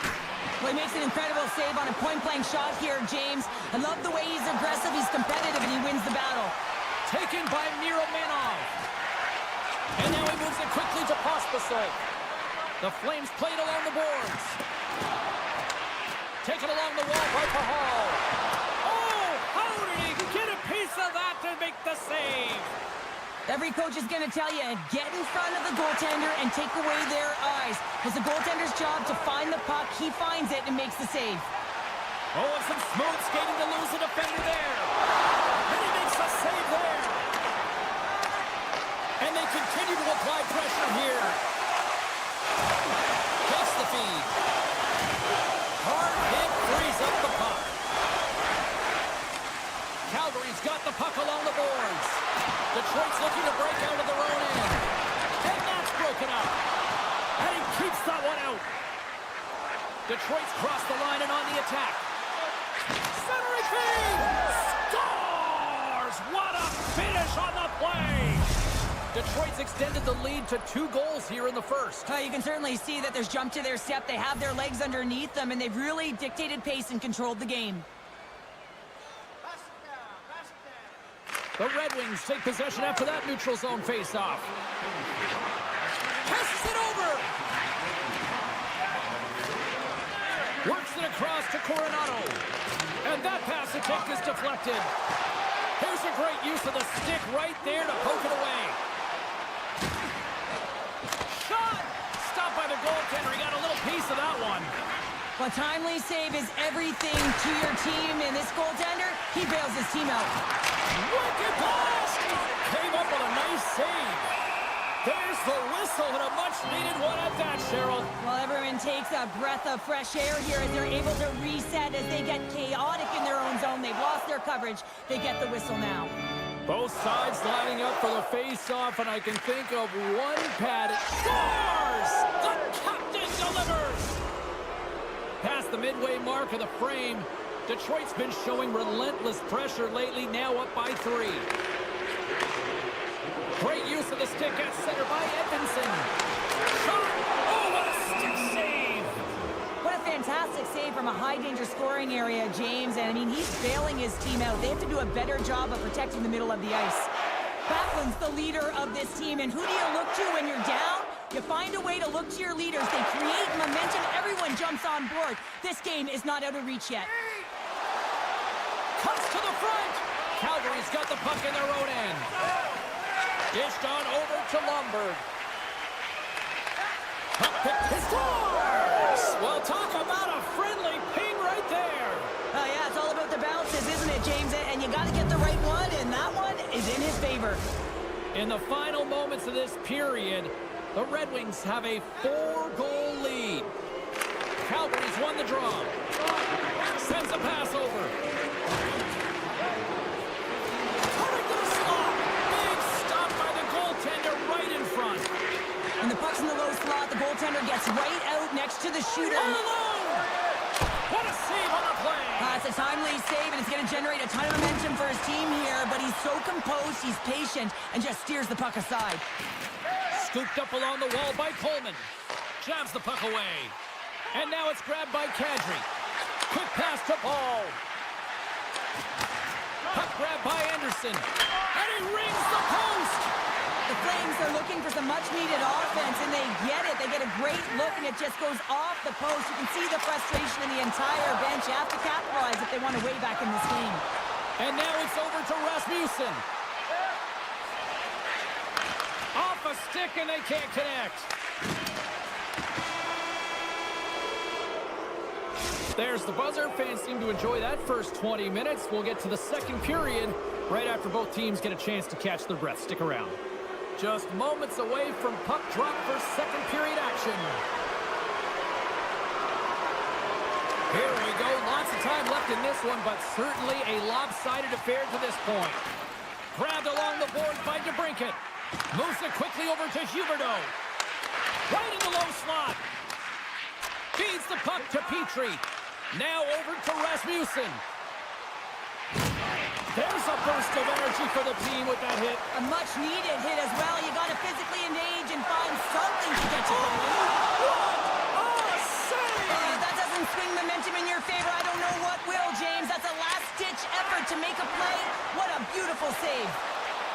Well, he makes an incredible save on a point-blank shot here, James. I love the way he's aggressive, he's competitive, and he wins the battle. Taken by Miromanov. And now he moves it quickly to Pospisil. The Flames played along the boards. Taken along the wall by Pahal. Oh, how did he get a piece of that to make the save? Every coach is going to tell you, get in front of the goaltender and take away their eyes. It's the goaltender's job to find the puck. He finds it and makes the save. Oh, and some smooth skating to lose a defender there. And he makes a save there. And they continue to apply pressure here. Takes the feed. Hard hit, frees up the puck. Calgary's got the puck along the boards. Detroit's looking to break out of their own end. And that's broken up. And he keeps that one out. Detroit's crossed the line and on the attack. Centering feed! Scores! What a finish on the play! Detroit's extended the lead to 2 goals here in the first. You can certainly see that there's jump to their step. They have their legs underneath them, and they've really dictated pace and controlled the game. The Red Wings take possession after that neutral zone face-off. Passes it over! Works it across to Coronado. And that pass attempt is deflected. Here's a great use of the stick right there to poke it away. Shot! Stopped by the goaltender. He got a little piece of that one. Well, timely save is everything to your team, and this goaltender, he bails his team out. Wicked blast! Came up with a nice save. There's the whistle and a much-needed one at that, Cheryl. Well, everyone takes a breath of fresh air here as they're able to reset as they get chaotic in their own zone. They've lost their coverage. They get the whistle now. Both sides lining up for the face-off, and I can think of one pad. Scores! The captain delivers! Past the midway mark of the frame, Detroit's been showing relentless pressure lately, now up by 3. Great use of the stick at center by Edmondson. Shot! Oh, what a stick save! What a fantastic save from a high-danger scoring area, James. And, I mean, he's bailing his team out. They have to do a better job of protecting the middle of the ice. Backlund's the leader of this team, and who do you look to when you're down? You find a way to look to your leaders. They create momentum. Everyone jumps on board. This game is not out of reach yet. Cuts to the front. Calgary's got the puck in their own end. Dished on over to Lomberg. Puck picked. He scores! Well, talk about a friendly ping right there. Oh, yeah, it's all about the bounces, isn't it, James? And you got to get the right one, and that one is in his favor. In the final moments of this period, the Red Wings have a 4-goal lead. Calgary's won the draw. Sends a pass over. Coming to the slot. Big stop by the goaltender right in front. And the puck's in the low slot. The goaltender gets right out next to the shooter. All alone! What a save on the play! It's a timely save, and it's going to generate a ton of momentum for his team here, but he's so composed, he's patient, and just steers the puck aside. Scooped up along the wall by Coleman. Jabs the puck away. And now it's grabbed by Kadri. Quick pass to Paul. Puck grabbed by Anderson. And he rings the post! The Flames are looking for some much-needed offense, and they get it. They get a great look, and it just goes off the post. You can see the frustration in the entire bench. You have to capitalize if they want to way back in this game. And now it's over to Rasmussen. Off a stick, and they can't connect. There's the buzzer. Fans seem to enjoy that first 20 minutes. We'll get to the second period right after both teams get a chance to catch their breath. Stick around. Just moments away from puck drop for second period action. Here we go. Lots of time left in this one, but certainly a lopsided affair to this point. Grabbed along the boards by DeBrincat. Moves it quickly over to Huberdeau. Right in the low slot. Feeds the puck to Petrie. Now over to Rasmussen. There's a burst of energy for the team with that hit. A much-needed hit as well. You got to physically engage and find something to get you going. What a save! That doesn't swing momentum in your favor. I don't know what will, James. That's a last-ditch effort to make a play. What a beautiful save.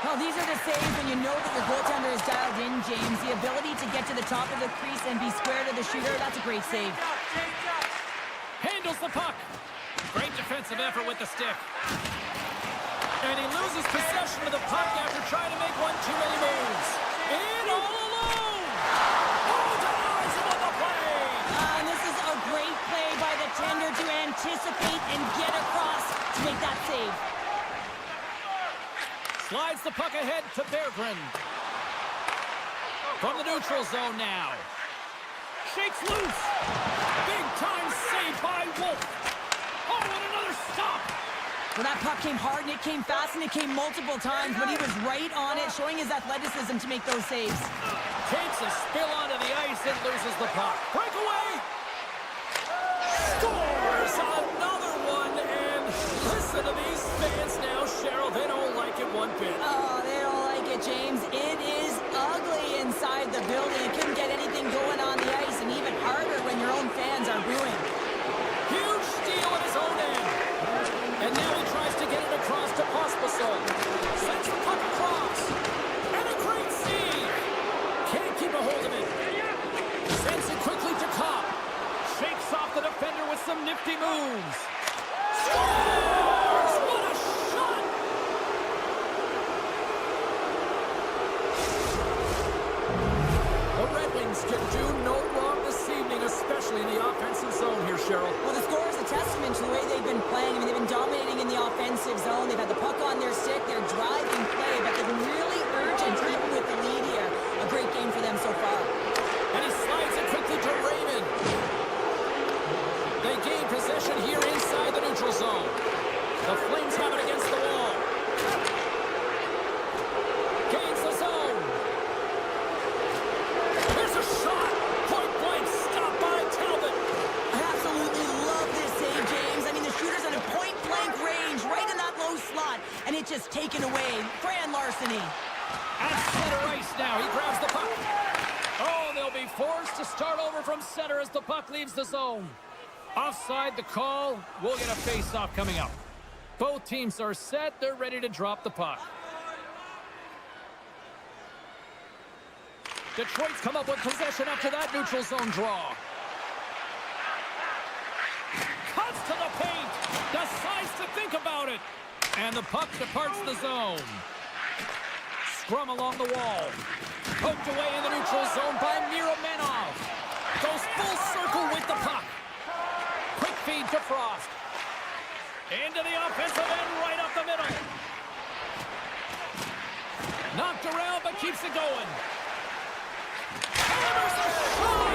Well, these are the saves when you know that your goaltender is dialed in, James. The ability to get to the top of the crease and be square to the shooter, that's a great save. Handles the puck. Great defensive effort with the stick. And he loses possession of the puck after trying to make one too many moves. In all alone! Oh, denies him on the play! And this is a great play by the tender to anticipate and get across to make that save. Slides the puck ahead to Berggren. From the neutral zone now. Shakes loose. Big time save by Wolf. Oh, and another stop. Well, that puck came hard, and it came fast, and it came multiple times, but he was right on it, showing his athleticism to make those saves. Takes a spill onto the ice and loses the puck. Breakaway! Scores another one, and listen to these fans now, Cheryl. They don't like it one bit. Oh, they don't like it, James. It is ugly inside the building. You couldn't get anything going on the ice, and even harder when your own fans are booing. Huge steal at his own end. And now he tries to get it across to Pospisil. Sends the puck across. And a great save. Can't keep a hold of it. Sends it quickly to Kopp. Shakes off the defender with some nifty moves. Scores! What a shot! The Red Wings can do no wrong this evening, especially in the offensive zone here, Cheryl. Well, the score is a testament to the way they've been playing. I mean, they've been dominating in the offensive zone. They've had the puck on their stick. They're driving play, but they've been really urgent even with the lead here. A great game for them so far. And he slides it quickly to Raymond. They gain possession here inside the neutral zone. The Flames have it against the wall. Gains the zone. There's a shot. Point blank stopped by Talbot. I absolutely love this save, James. I mean, the shooter's at a point-blank range, right in that low slot, and it's just taken away. Grand larceny. At center ice now. He grabs the puck. Oh, they'll be forced to start over from center as the puck leaves the zone. Offside the call. We'll get a face-off coming up. Both teams are set. They're ready to drop the puck. Detroit's come up with possession after that neutral zone draw. Cuts to the paint. Decides to think about it. And the puck departs the zone. Scrum along the wall. Poked away in the neutral zone by Miromenov. Goes full circle with the puck. Quick feed to Frost. Into the offensive end, right up the middle. Knocked around, but keeps it going. Hammers a shot!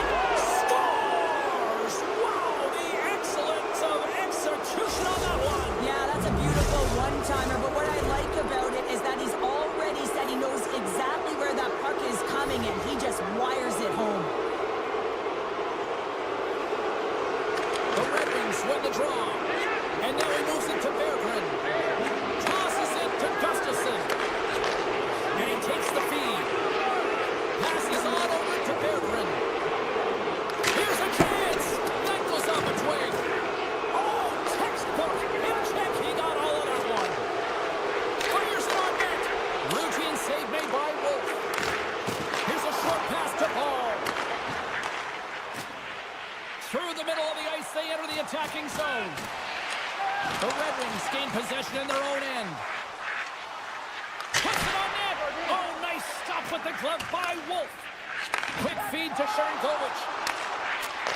Scores! Wow, the excellence of execution on that one. Yeah, that's a beautiful one-timer, but what I like about it is that he's already said he knows exactly where that puck is coming, and he just wires it home. The Red Wings win the draw. And now he moves it to Berggren. Tosses it to Gustafsson. And he takes the feed. Passes on over to Berggren. Here's a chance. That goes off a twig. Oh, textbook. Hip check. He got all of that one. Fires it on net. Routine save made by Wolf. Here's a short pass to Paul. Through the middle of the ice, they enter the attacking zone. The Red Wings gain possession in their own end. Puts it on net. Oh, nice stop with the glove by Wolf. Quick feed to Sharangovich.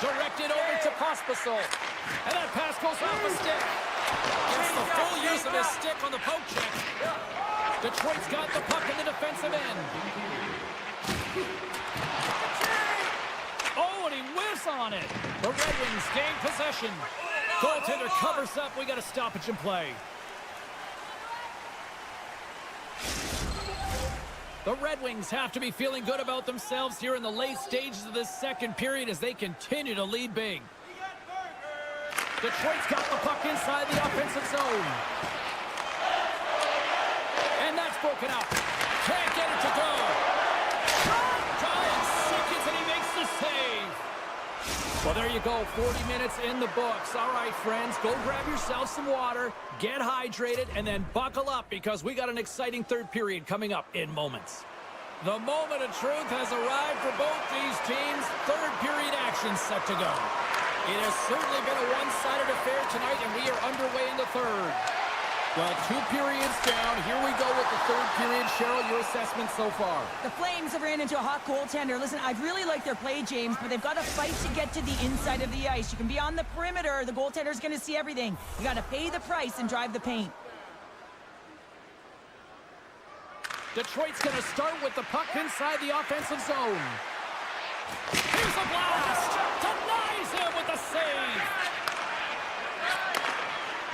Directed over to Pospisil. And that pass goes off a stick. Gets the full use of his stick on the poke check. Detroit's got the puck in the defensive end. Oh, and he whiffs on it. The Red Wings gain possession. Goaltender covers up. We got a stoppage in play. The Red Wings have to be feeling good about themselves here in the late stages of this second period as they continue to lead big. Detroit's got the puck inside the offensive zone. And that's broken up. Can't get it to go. Giant seconds and he makes the save. Well, there you go. 40 minutes in the books. All right, friends, go grab yourself some water, get hydrated, and then buckle up because we got an exciting third period coming up in moments. The moment of truth has arrived for both these teams. Third period action set to go. It has certainly been a one-sided affair tonight, and we are underway in the third. Well, 2 periods down. Here we go with the third period. Cheryl, your assessment so far? The Flames have ran into a hot goaltender. Listen, I really like their play, James, but they've got to fight to get to the inside of the ice. You can be on the perimeter. The goaltender's going to see everything. You got to pay the price and drive the paint. Detroit's going to start with the puck inside the offensive zone. Here's a blast! Denies him with a save!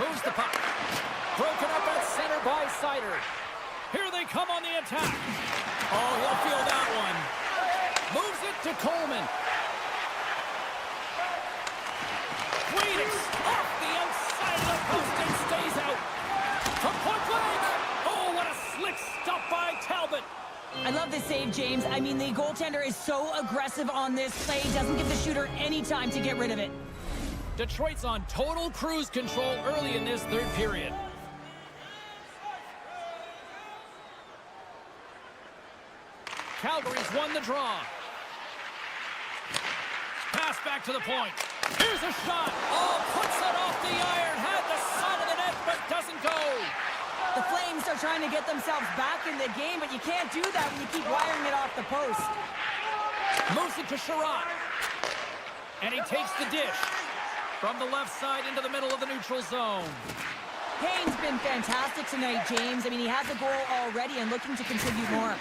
Moves the puck. Broken up at center by Sider. Here they come on the attack. Oh, he'll feel that one. Moves it to Coleman. Waiting off the outside of the post and stays out. From point blank. Oh, what a slick stop by Talbot. I love this save, James. I mean, the goaltender is so aggressive on this play. Doesn't give the shooter any time to get rid of it. Detroit's on total cruise control early in this third period. Calgary's won the draw. Pass back to the point. Here's a shot. Oh, puts it off the iron. Had the side of the net, but doesn't go. The Flames are trying to get themselves back in the game, but you can't do that when you keep wiring it off the post. Moves it to Sherrod. And he takes the dish from the left side into the middle of the neutral zone. Kane's been fantastic tonight, James. I mean, he has a goal already and looking to contribute more.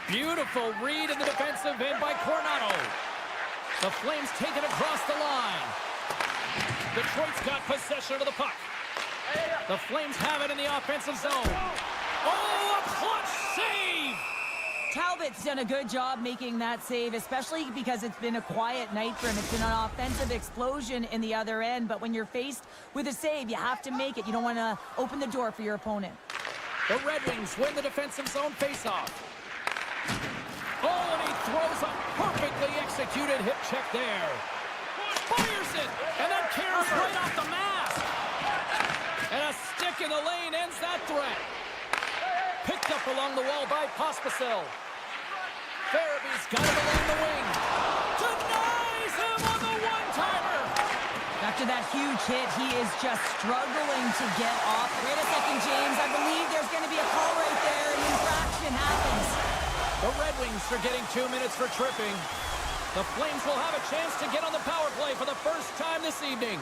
Beautiful read in the defensive end by Coronado. The Flames take it across the line. Detroit's got possession of the puck. The Flames have it in the offensive zone. Oh, a clutch save! Talbot's done a good job making that save, especially because it's been a quiet night for him. It's been an offensive explosion in the other end, but when you're faced with a save, you have to make it. You don't want to open the door for your opponent. The Red Wings win the defensive zone faceoff. Oh, and he throws a perfectly executed hip check there. Fires it, and then cares right off the mask. And a stick in the lane ends that threat. Picked up along the wall by Pospisil. Farabee's got it along the wing. Denies him on the one-timer. After that huge hit, he is just struggling to get off. Wait a second, James. I believe there's going to be a call right there. An infraction happens. The Red Wings are getting 2 minutes for tripping. The Flames will have a chance to get on the power play for the first time this evening.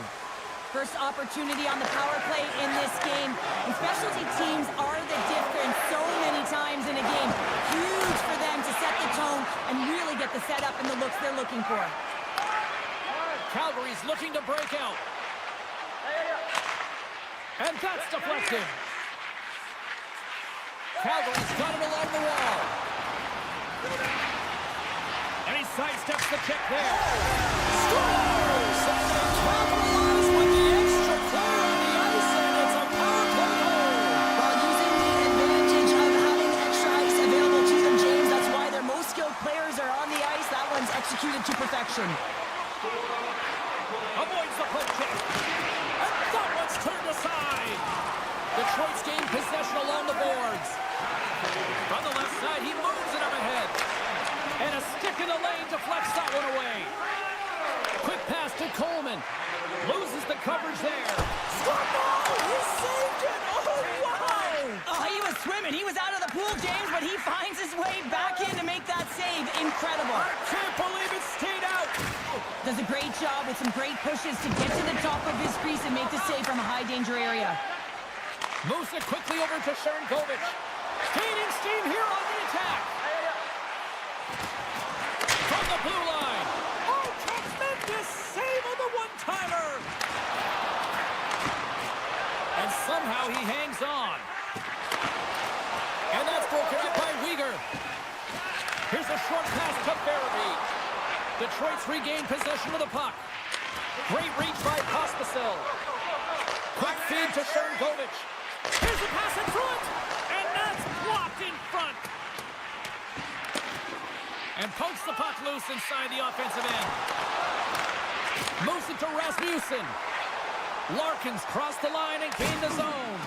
First opportunity on the power play in this game. And specialty teams are the difference so many times in a game. Huge for them to set the tone and really get the setup and the looks they're looking for. Calgary's looking to break out. And that's deflected. Calgary's got it along the wall. And he sidesteps the check there. Scores! And they capitalize with the extra player on the ice, and it's a power play goal. While using the advantage of having extra ice available to them, James, that's why their most skilled players are on the ice. That one's executed to perfection. Avoids the poke check. And that one's turned aside. Detroit's gained possession along the boards. From the left side, he moves it up ahead. And a stick in the lane deflects that one away. Quick pass to Coleman. Loses the coverage there. Oh, he saved it! Oh, wow! Oh, he was swimming. He was out of the pool, James, but he finds his way back in to make that save. Incredible. I can't believe it stayed out. Does a great job with some great pushes to get to the top of his crease and make the save from a high-danger area. Moves it quickly over to Sharangovich. Gaining steam here on the attack. From the blue line. Oh, tremendous save on the one-timer. And somehow he hangs on. And that's broken up by Weegar. Krieger. Here's a short pass to Barabee. Detroit's regained possession of the puck. Great reach by Pospisil. Quick feed to Sharangovich. Here's a pass in front, and that's blocked in front. And pokes the puck loose inside the offensive end. Moves it to Rasmussen. Larkins crossed the line and gained the zone.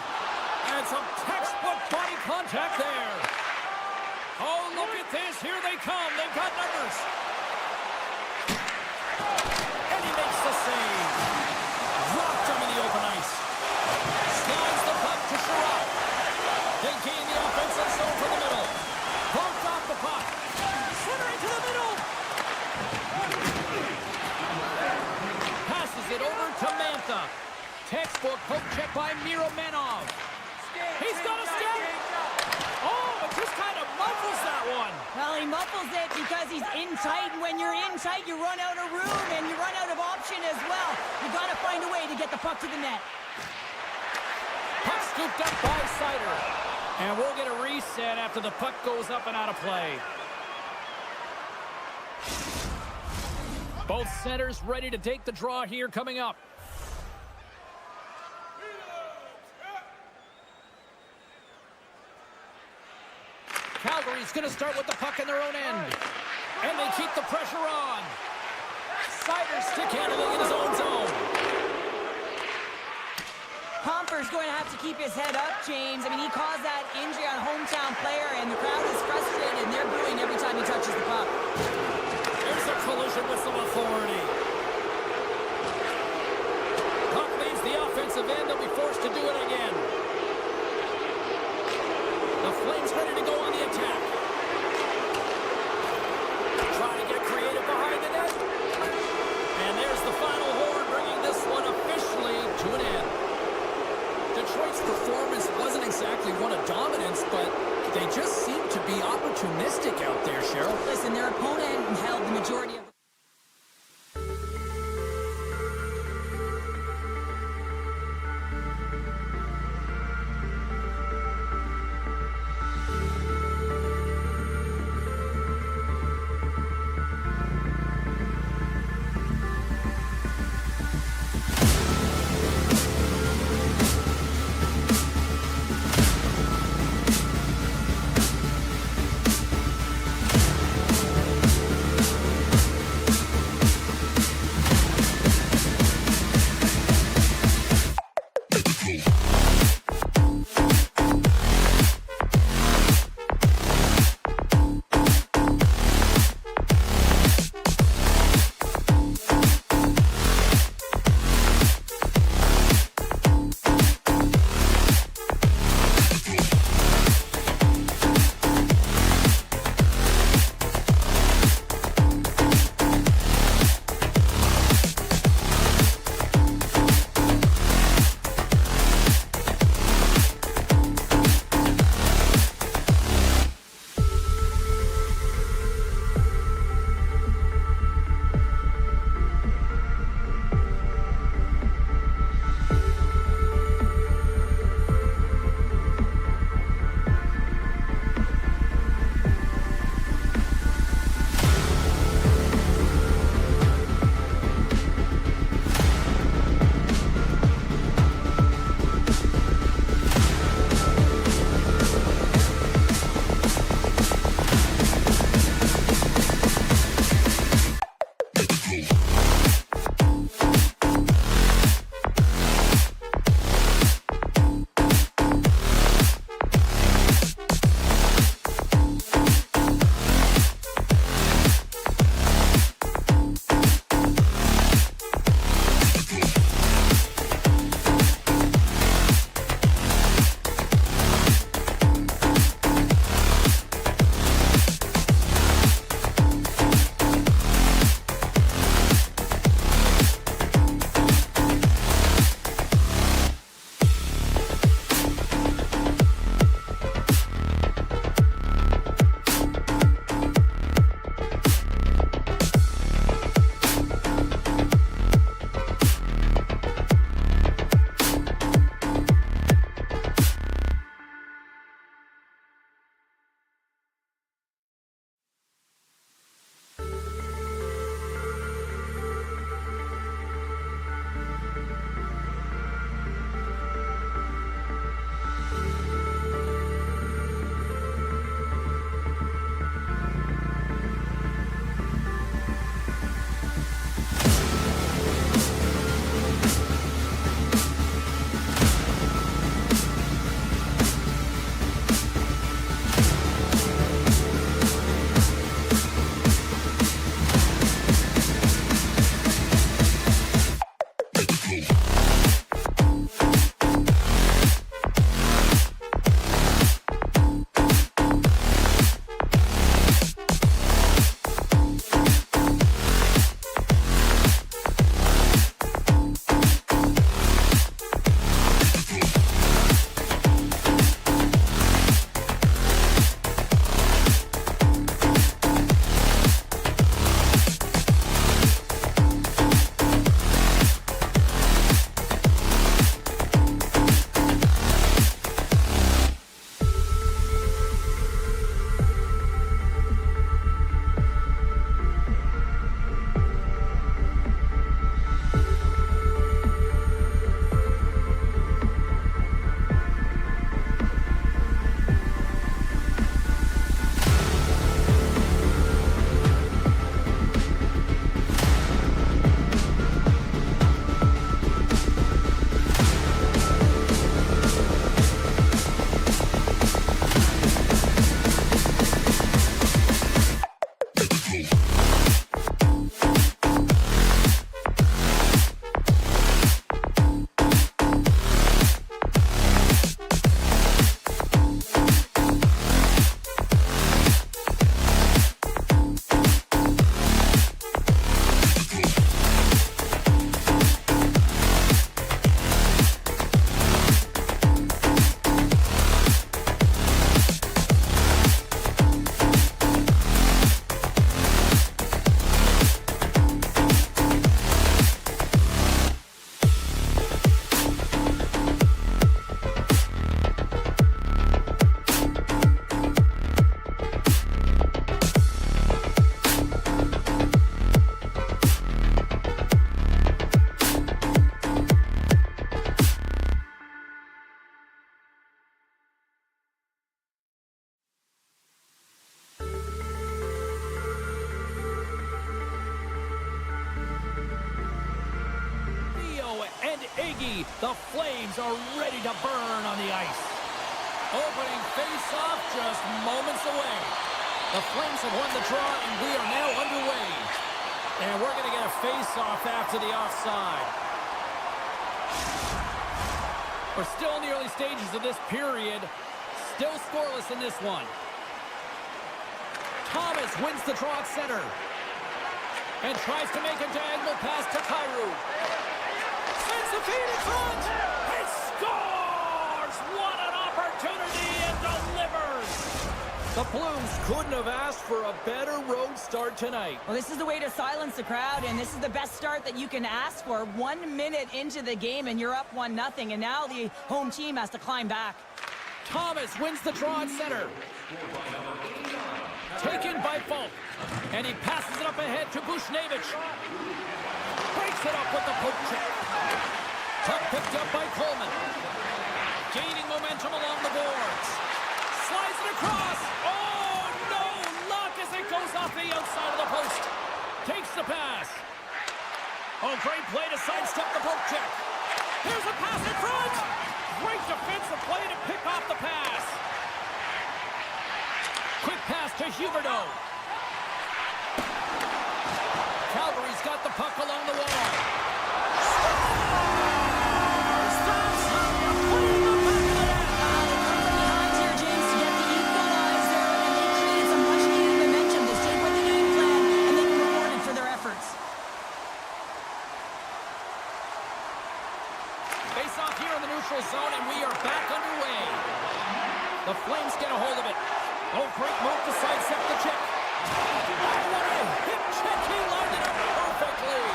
And some textbook body contact there. Oh, look at this. Here they come. They've got numbers. And he makes the save. Dropped him in the open ice. Slides the puck to Sherratt. They gain the offensive zone from the middle. Poked off the puck. Centering to the middle. Passes it over to Mantha. Textbook poke check by Miromanov. He's got a step. Oh, it just kind of muffles that one. Well, he muffles it because he's in tight, and when you're in tight, you run out of room, and you run out of option as well. You got to find a way to get the puck to the net. Puck scooped up by Seider. And we'll get a reset after the puck goes up and out of play. Both centers ready to take the draw here coming up. Calgary's going to start with the puck in their own end. And they keep the pressure on. Seider stick handling in his own zone. Pomper's going to have to keep his head up, James. I mean, he caused that injury on a hometown player, and the crowd is frustrated, and they're booing every time he touches the puck. There's a collision with some authority. Puck leaves the offensive end. They'll be forced to do it again. The Flames ready to go on the attack. Trying to get creative behind the net. And there's the final horn, bringing this one officially to an end. Detroit's performance wasn't exactly one of dominance, but they just seemed to be opportunistic out there, Cheryl. Listen, their opponent held the majority of the see the Flames are ready to burn on the ice. Opening face-off just moments away. The Flames have won the draw, and we are now underway. And we're going to get a face-off after the offside. We're still in the early stages of this period. Still scoreless in this one. Thomas wins the draw at center. And tries to make a diagonal pass to Kyrou. Sends the feed in front. He scores! What an opportunity, and delivers! The Blues couldn't have asked for a better road start tonight. Well, this is the way to silence the crowd, and this is the best start that you can ask for. 1 minute into the game, and you're up 1-0, and now the home team has to climb back. Thomas wins the draw at center. Taken by Falk. And he passes it up ahead to Bushnevich. Breaks it up with the poke check. Puck picked up by Coleman. Gaining momentum along the boards. Slides it across. Oh, no luck as it goes off the outside of the post. Takes the pass. Oh, great play to sidestep the poke check. Here's a pass in front. Great defensive play to pick off the pass. Quick pass to Huberdeau. Calgary's got the puck along the wall. Stops up and put it in the back of the net. Behind here, James, to get the equalizer, and they created some much-needed momentum. They stayed with the game plan, and they were rewarded for their efforts. Face off here in the neutral zone, and we are back underway. The Flames get a hold of it. Oh, great move to sidestep the check. Oh, what a hip check. He lined it up perfectly.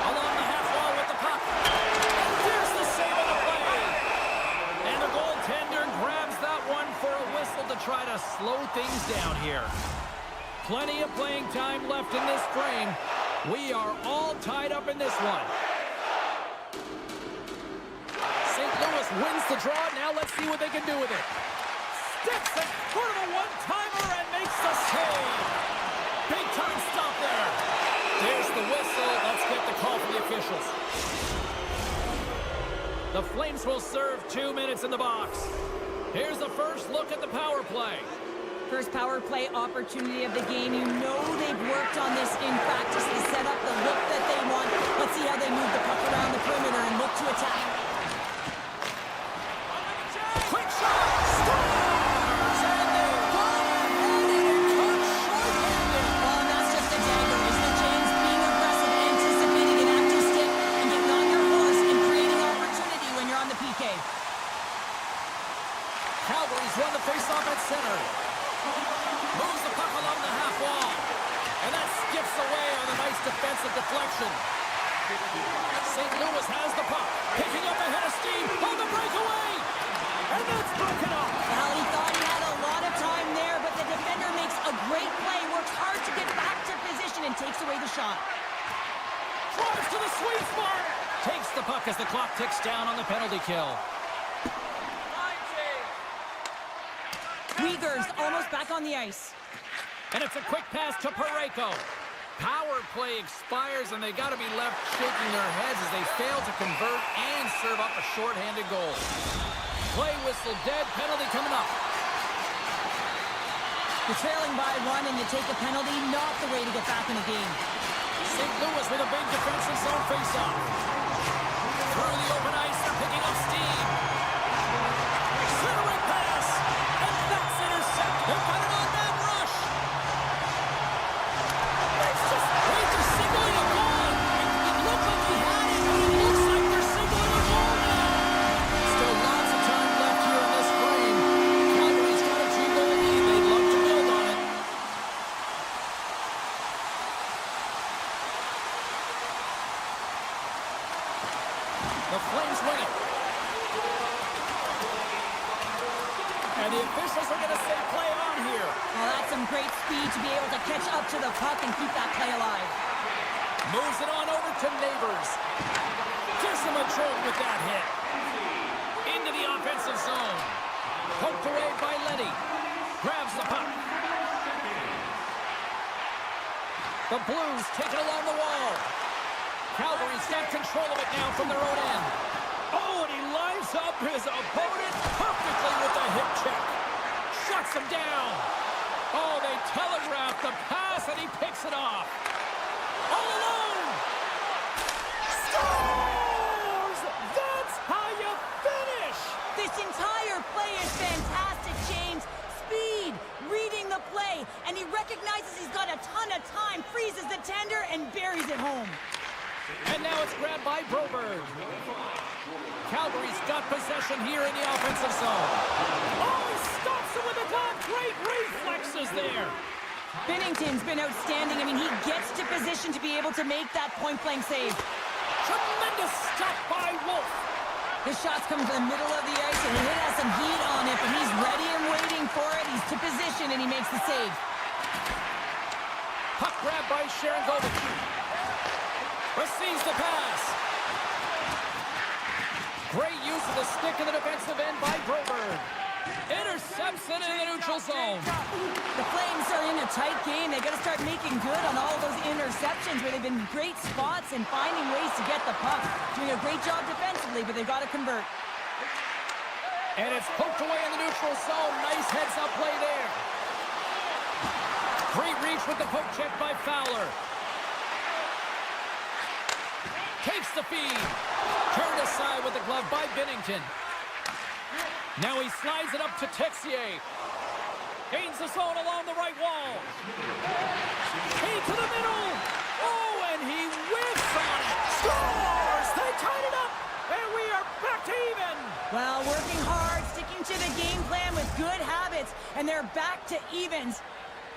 Along the half wall with the puck. And there's the save of the play. And the goaltender grabs that one for a whistle to try to slow things down here. Plenty of playing time left in this frame. We are all tied up in this one. St. Louis wins the draw. Now let's see what they can do with it. Steps it for the one-timer and makes the save. Big time stop there. There's the whistle. Let's get the call from the officials. The Flames will serve 2 minutes in the box. Here's the first look at the power play. First power play opportunity of the game. You know they've worked on this in practice. They set up the look that they want. Let's see how they move the puck around the perimeter and look to attack. Quick shot. Scores! And they go ahead and cut short-handed. Well, and that's just a dagger, isn't it, James? Being aggressive, anticipating an active stick, and getting on your horse and creating opportunity when you're on the PK. Calgary's won the faceoff at center. Moves the puck along the half wall. And that skips away on a nice defensive deflection. St. Louis has the puck. Picking up ahead of steam on the breakaway. And that's broken up. Well, he thought he had a lot of time there, but the defender makes a great play, works hard to get back to position, and takes away the shot. Drives to the sweet spot. Takes the puck as the clock ticks down on the penalty kill. Uyghurs almost back on the ice. And it's a quick pass to Parayko. Power play expires, and they got to be left shaking their heads as they fail to convert and serve up a shorthanded goal. Play whistle dead, penalty coming up. You're trailing by one, and you take a penalty, not the way to get back in the game. St. Louis with a big defensive zone faceoff. Through the open ice, they're picking up steam. Centering pass, and that's intercepted. They've got an on-man rush. They're just signaling a goal. It looked like he had it, but it looks like they're signaling a goal now. Still lots of time left here in this frame. Calgary's got a 2-goal lead. They'd love to build on it. The Flames win it. And the officials are going to say play on here. Well, that's some great speed to be able to catch up to the puck and keep that play alive. Moves it on over to Neighbors. Gives him a jolt with that hit. Into the offensive zone. Poked away by Lenny. Grabs the puck. The Blues take it along the wall. Calgary's got control of it now from their own end. Oh, and he lines up his opponent perfectly with the hip check. Shuts him down. Oh, they telegraph the pass, and he picks it off. All alone. Scores! That's how you finish. This entire play is fantastic, James. Speed, reading the play, and he recognizes he's got a ton of time, freezes the tender, and buries it home. And now it's grabbed by Broberg. Calgary's got possession here in the offensive zone. Oh, he stops it with a glove. Great reflexes there. Binnington's been outstanding. I mean, he gets to position to be able to make that point-blank save. Tremendous stop by Wolf. His shots come from the middle of the ice, and it has some heat on it, but he's ready and waiting for it. He's to position, and he makes the save. Puck grabbed by Sharangovich. Receives the pass. Great use of the stick in the defensive end by Broberg. Intercepts it in the neutral zone. The Flames are in a tight game. They got to start making good on all those interceptions where they've been great spots and finding ways to get the puck. Doing a great job defensively, but they've got to convert. And it's poked away in the neutral zone. Nice heads-up play there. Great reach with the poke check by Fowler. Takes the feed. Turned aside with the glove by Binnington. Now he slides it up to Texier. Gains the zone along the right wall. Key to the middle. Oh, and he whiffs on it. Scores! They tied it up, and we are back to even. Well, working hard, sticking to the game plan with good habits, and they're back to evens.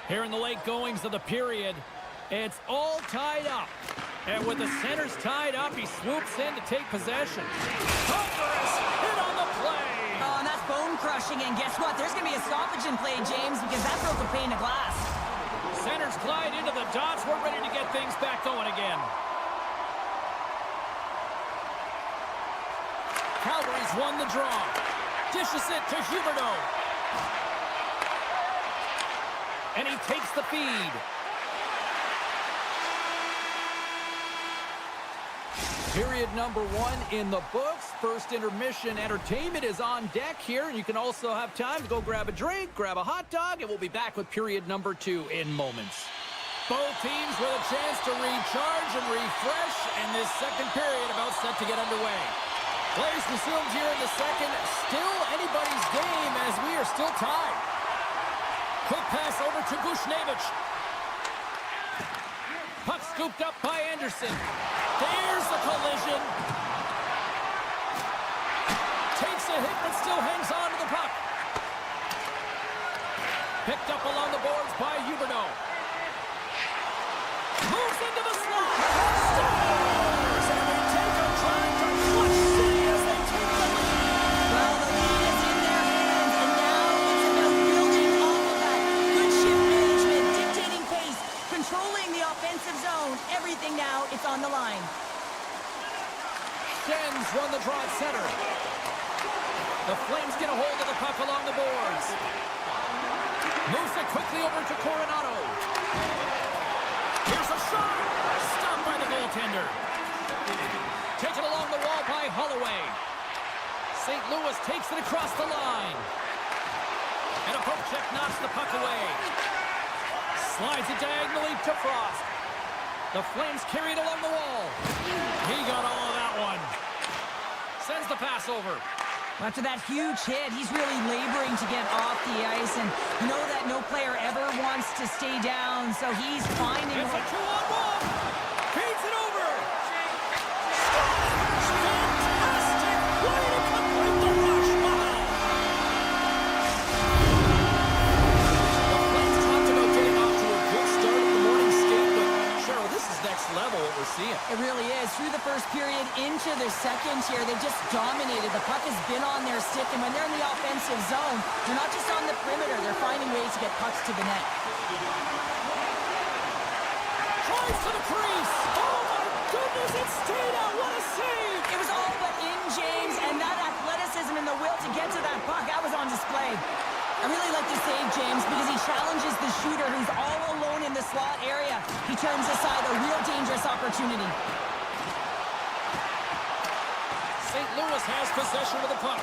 Here in the late goings of the period, it's all tied up. And with the centers tied up, he swoops in to take possession. Thunderous hit on the play. Oh, and that's bone-crushing, and guess what? There's going to be a stoppage in play, James, because that broke a pane of glass. Centers glide into the dots. We're ready to get things back going again. Calgary's won the draw. Dishes it to Huberdeau. And he takes the feed. Period number 1 in the books. First intermission entertainment is on deck here. And you can also have time to go grab a drink, grab a hot dog, and we'll be back with period number 2 in moments. Both teams with a chance to recharge and refresh, and this second period about set to get underway. Plays resumed here in the second. Still anybody's game as we are still tied. Quick pass over to Bushnevich. Puck scooped up by Anderson. There's the collision. Takes a hit, but still hangs on to the puck. Picked up along the boards by Huberdeau. Moves into the slot. Stars! And they take a drive to Clutch City as they take the lead. Well, the lead is in their hands, and now it's about building off of that. Good shift management, dictating pace, controlling the offensive zone. Everything now, it's on the line. Jens won the draw at center. The Flames get a hold of the puck along the boards. Moves it quickly over to Coronado. Here's a shot. Stopped by the goaltender. Taken along the wall by Holloway. St. Louis takes it across the line. And a poke check knocks the puck away. Slides it diagonally to Frost. The Flames carry it along the wall. He got all of that one. Sends the pass over. After that huge hit, he's really laboring to get off the ice, and you know that no player ever wants to stay down, so he's finding... It's a 2-on-1. Feeds it over. Scores! Fantastic way to complete the rush. Wow. The Flames talked about getting off to a good start at the morning skate, but Cheryl, this is next level what we're seeing. It really is. Through the first period into the second here, they've just dominated. The puck has been on their stick, and when they're in the offensive zone, they're not just on the perimeter. They're finding ways to get pucks to the net. Drives to the crease. Oh, my goodness, it stayed out. What a save. It was all but in, James, and that athleticism and the will to get to that puck, that was on display. I really like the save, James, because he challenges the shooter who's all alone in the slot area. He turns aside a real dangerous opportunity. St. Louis has possession of the puck.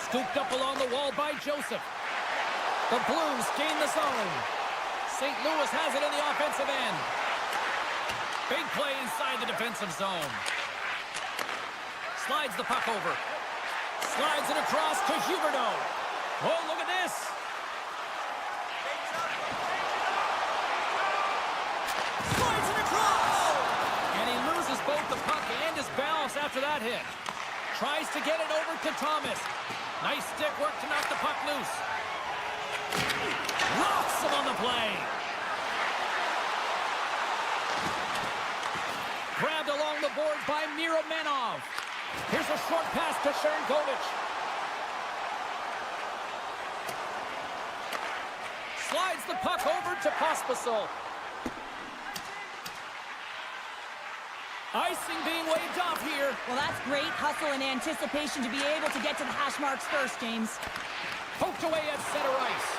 Scooped up along the wall by Joseph. The Blues gain the zone. St. Louis has it in the offensive end. Big play inside the defensive zone. Slides the puck over. Slides it across to Huberdeau. Oh, look at this. Slides it across. And he loses both the puck and his balance after that hit. Tries to get it over to Thomas. Nice stick work to knock the puck loose. Rocks him on the play. Grabbed along the board by Miromenov. Here's a short pass to Sharangovich. Slides the puck over to Pospisil. Icing being waved off here. Well, that's great hustle and anticipation to be able to get to the hash marks first, James. Poked away at center ice.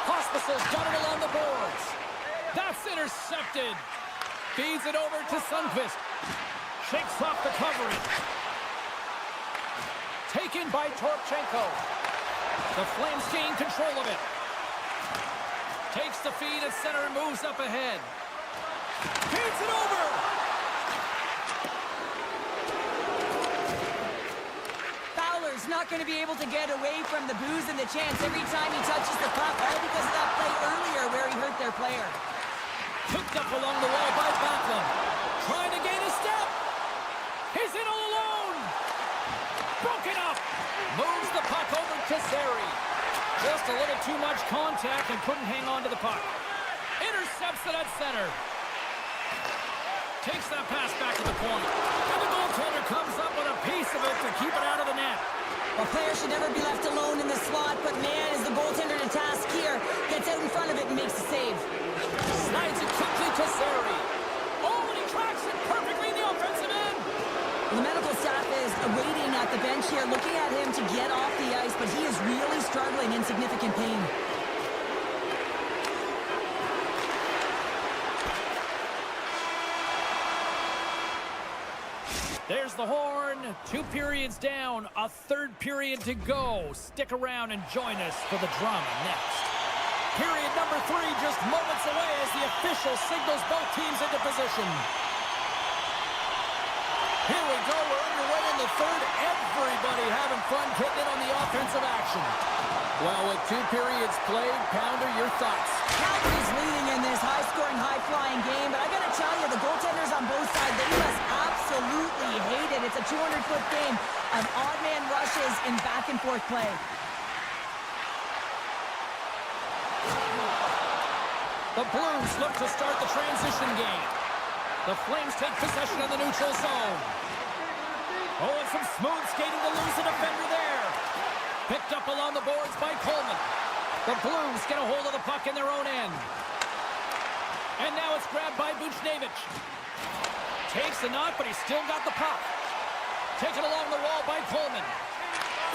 Pospisil's got it along the boards. That's intercepted. Feeds it over to Sundqvist. Shakes off the coverage. Taken by Torchenko. The Flames gain control of it. Takes the feed at center and moves up ahead. Feeds it over. Fowler's not going to be able to get away from the booze and the chance every time he touches the puck, all because of that play earlier where he hurt their player. Picked up along the wall by Backlund. Trying to gain a step. He's in all alone. Broken up. Moves the puck over to Zary. Just a little too much contact and couldn't hang on to the puck. Intercepts it at center. Takes that pass back to the corner. And the goaltender comes up with a piece of it to keep it out of the net. A player should never be left alone in the slot, but man, is the goaltender to task here. Gets out in front of it and makes the save. Slides it quickly to Zary. Oh, and he tracks it perfectly in the offensive end. The medical staff is waiting at the bench here, looking at him to get off the ice, but he is really struggling in significant pain. There's the horn. 2 periods down, a 3rd period to go. Stick around and join us for the drama next. Period number 3 just moments away as the official signals both teams into position. Here we go, we're underway in the 3rd. Everybody having fun getting in on the offensive action. Well, with 2 periods played, Pounder, your thoughts? Calgary's leading in this high-scoring, high-flying game, but I gotta tell you, the goaltenders on both sides, they must absolutely hate it. It's a 200-foot game of odd-man rushes and back-and-forth play. The Blues look to start the transition game. The Flames take possession of the neutral zone. Oh, and some smooth skating to lose a defender there. Picked up along the boards by Coleman. The Blues get a hold of the puck in their own end. And now it's grabbed by Buchnevich. Takes the knock, but he's still got the puck. Taken along the wall by Coleman.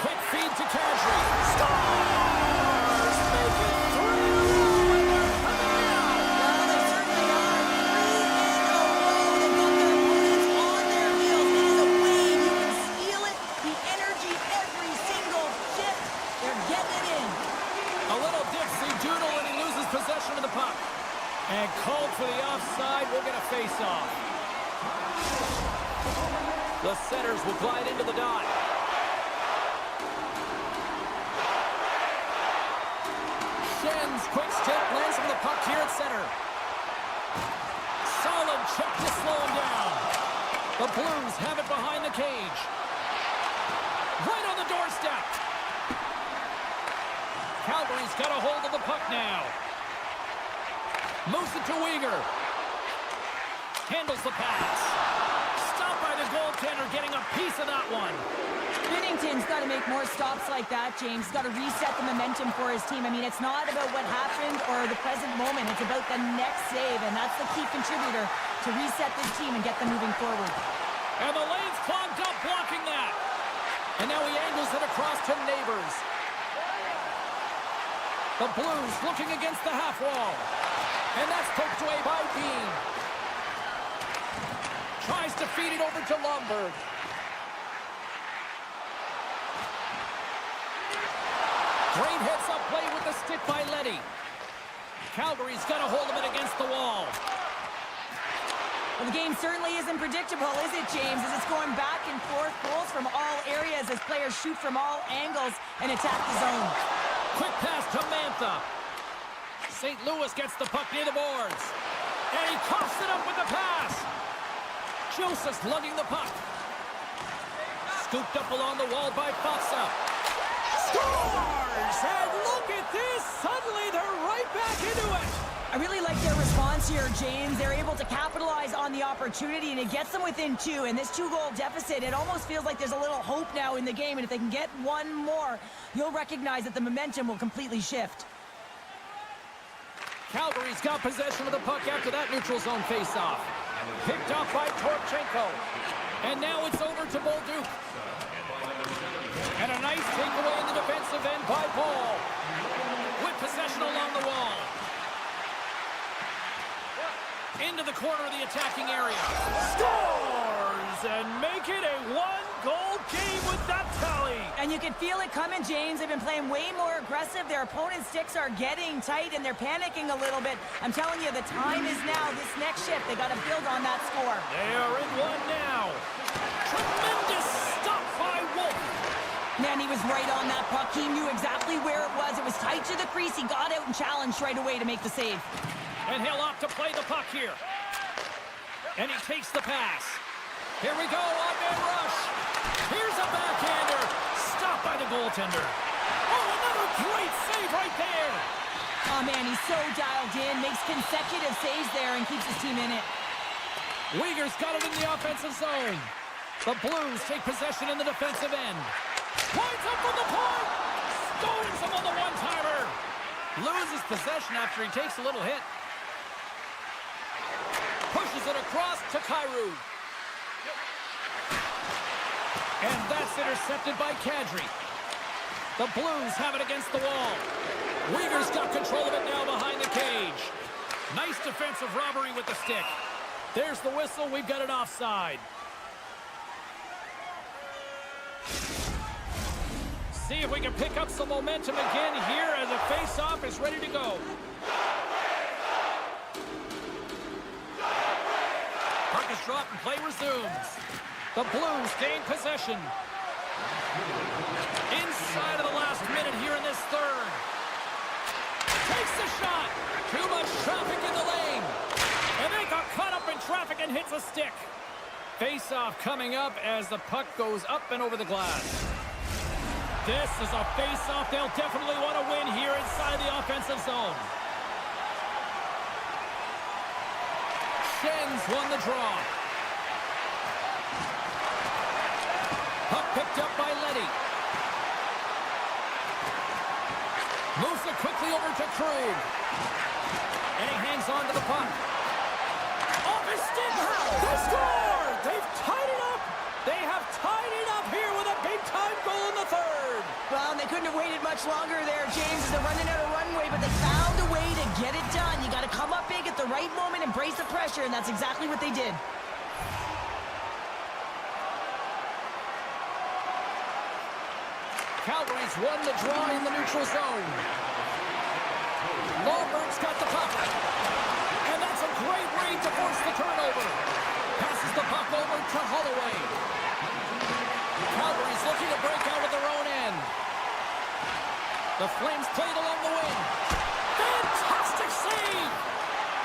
Quick feed to Kadri. Stars! Make it 3-0, and they're coming out! Well, they certainly are. 3 in a row. They've got their opponents on their heels. It is a wave. You can feel it. The energy every single shift. They're getting it in. A little Dixie doodle, and he loses possession of the puck. And called for the offside. We'll get a face-off. The Senators will glide into the dot. Schen's quick stick lands him the puck here at center. Solid chip to slow him down. The Blues have it behind the cage. Right on the doorstep. Calgary's got a hold of the puck now. Moves it to Weegar. Handles the pass. Stopped by the goaltender, getting a piece of that one. Binnington's got to make more stops like that, James. He's got to reset the momentum for his team. I mean, it's not about what happened or the present moment. It's about the next save, and that's the key contributor to reset this team and get them moving forward. And the lane's clogged up, blocking that. And now he angles it across to Neighbors. The Blues looking against the half wall. And that's poked away by Bean. Tries to feed it over to Lomberg. Great heads-up play with the stick by Letty. Calgary's got a hold of it against the wall. Well, the game certainly isn't predictable, is it, James? As it's going back and forth, goals from all areas as players shoot from all angles and attack the zone. Quick pass to Mantha. St. Louis gets the puck near the boards. And he coughs it up with the pass. Joseph's lugging the puck. Scooped up along the wall by Fossa. Scores! And look at this! Suddenly they're right back into it. I really like their response here, James. They're able to capitalize on the opportunity, and it gets them within two. And this two-goal deficit, it almost feels like there's a little hope now in the game. And if they can get one more, you'll recognize that the momentum will completely shift. Calgary's got possession of the puck after that neutral zone faceoff. Picked off by Torchenko. And now it's over to Bolduc. And a nice takeaway in the defensive end by Paul. With possession along the wall. Into the corner of the attacking area. Scores! And make it a one-goal game with that tally. And you can feel it coming, James. They've been playing way more aggressive. Their opponent's sticks are getting tight, and they're panicking a little bit. I'm telling you, the time is now. This next shift, they got to build on that score. They are in one now. Tremendous stop by Wolf. Man, he was right on that puck. He knew exactly where it was. It was tight to the crease. He got out and challenged right away to make the save. And he'll opt to play the puck here. And he takes the pass. Here we go, on-man rush. Here's a backhander. Stopped by the goaltender. Oh, another great save right there. Oh, man, he's so dialed in. Makes consecutive saves there and keeps his team in it. Uyghur's got it in the offensive zone. The Blues take possession in the defensive end. Winds up from the point. Stones him on the one-timer. Loses possession after he takes a little hit. Pushes it across to Kyrou. And that's intercepted by Kadri. The Blues have it against the wall. Uyghur's got control of it now behind the cage. Nice defensive robbery with the stick. There's the whistle. We've got it offside. See if we can pick up some momentum again here as the face-off is ready to go. Puck is dropped and play resumes. The Blues gain possession. Inside of the last minute here in this third. Takes the shot. Too much traffic in the lane. And they got caught up in traffic and hits a stick. Face-off coming up as the puck goes up and over the glass. This is a face-off they'll definitely want to win here inside the offensive zone. Schenns won the draw. Puck picked up by Letty. Moves it quickly over to Krug. And he hangs on to the puck. Off his stick! They score! They've tied it up! They have tied it up here with a big-time goal in the third. Well, and they couldn't have waited much longer there, James, as they're running out of runway, but they found a way to get it done. You got to come up big at the right moment and brace the pressure, and that's exactly what they did. Calgary's won the draw in the neutral zone. Lawberg's got the puck. And that's a great read to force the turnover. Passes the puck over to Holloway. Calgary's looking to break out of their own end. The Flames played along the wing. Fantastic save!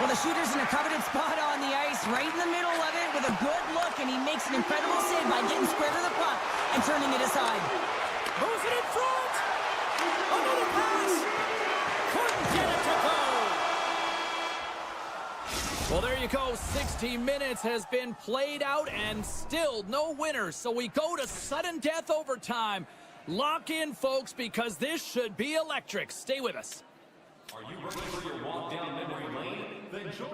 Well, the shooter's in a coveted spot on the ice, right in the middle of it with a good look, and he makes an incredible save by getting square to the puck and turning it aside. Moves it in front! Another pass! Couldn't get it to go! Well, there you go. 60 minutes has been played out and still no winner. So we go to sudden death overtime. Lock in, folks, because this should be electric. Stay with us. Are you ready for your walk down memory lane? Then join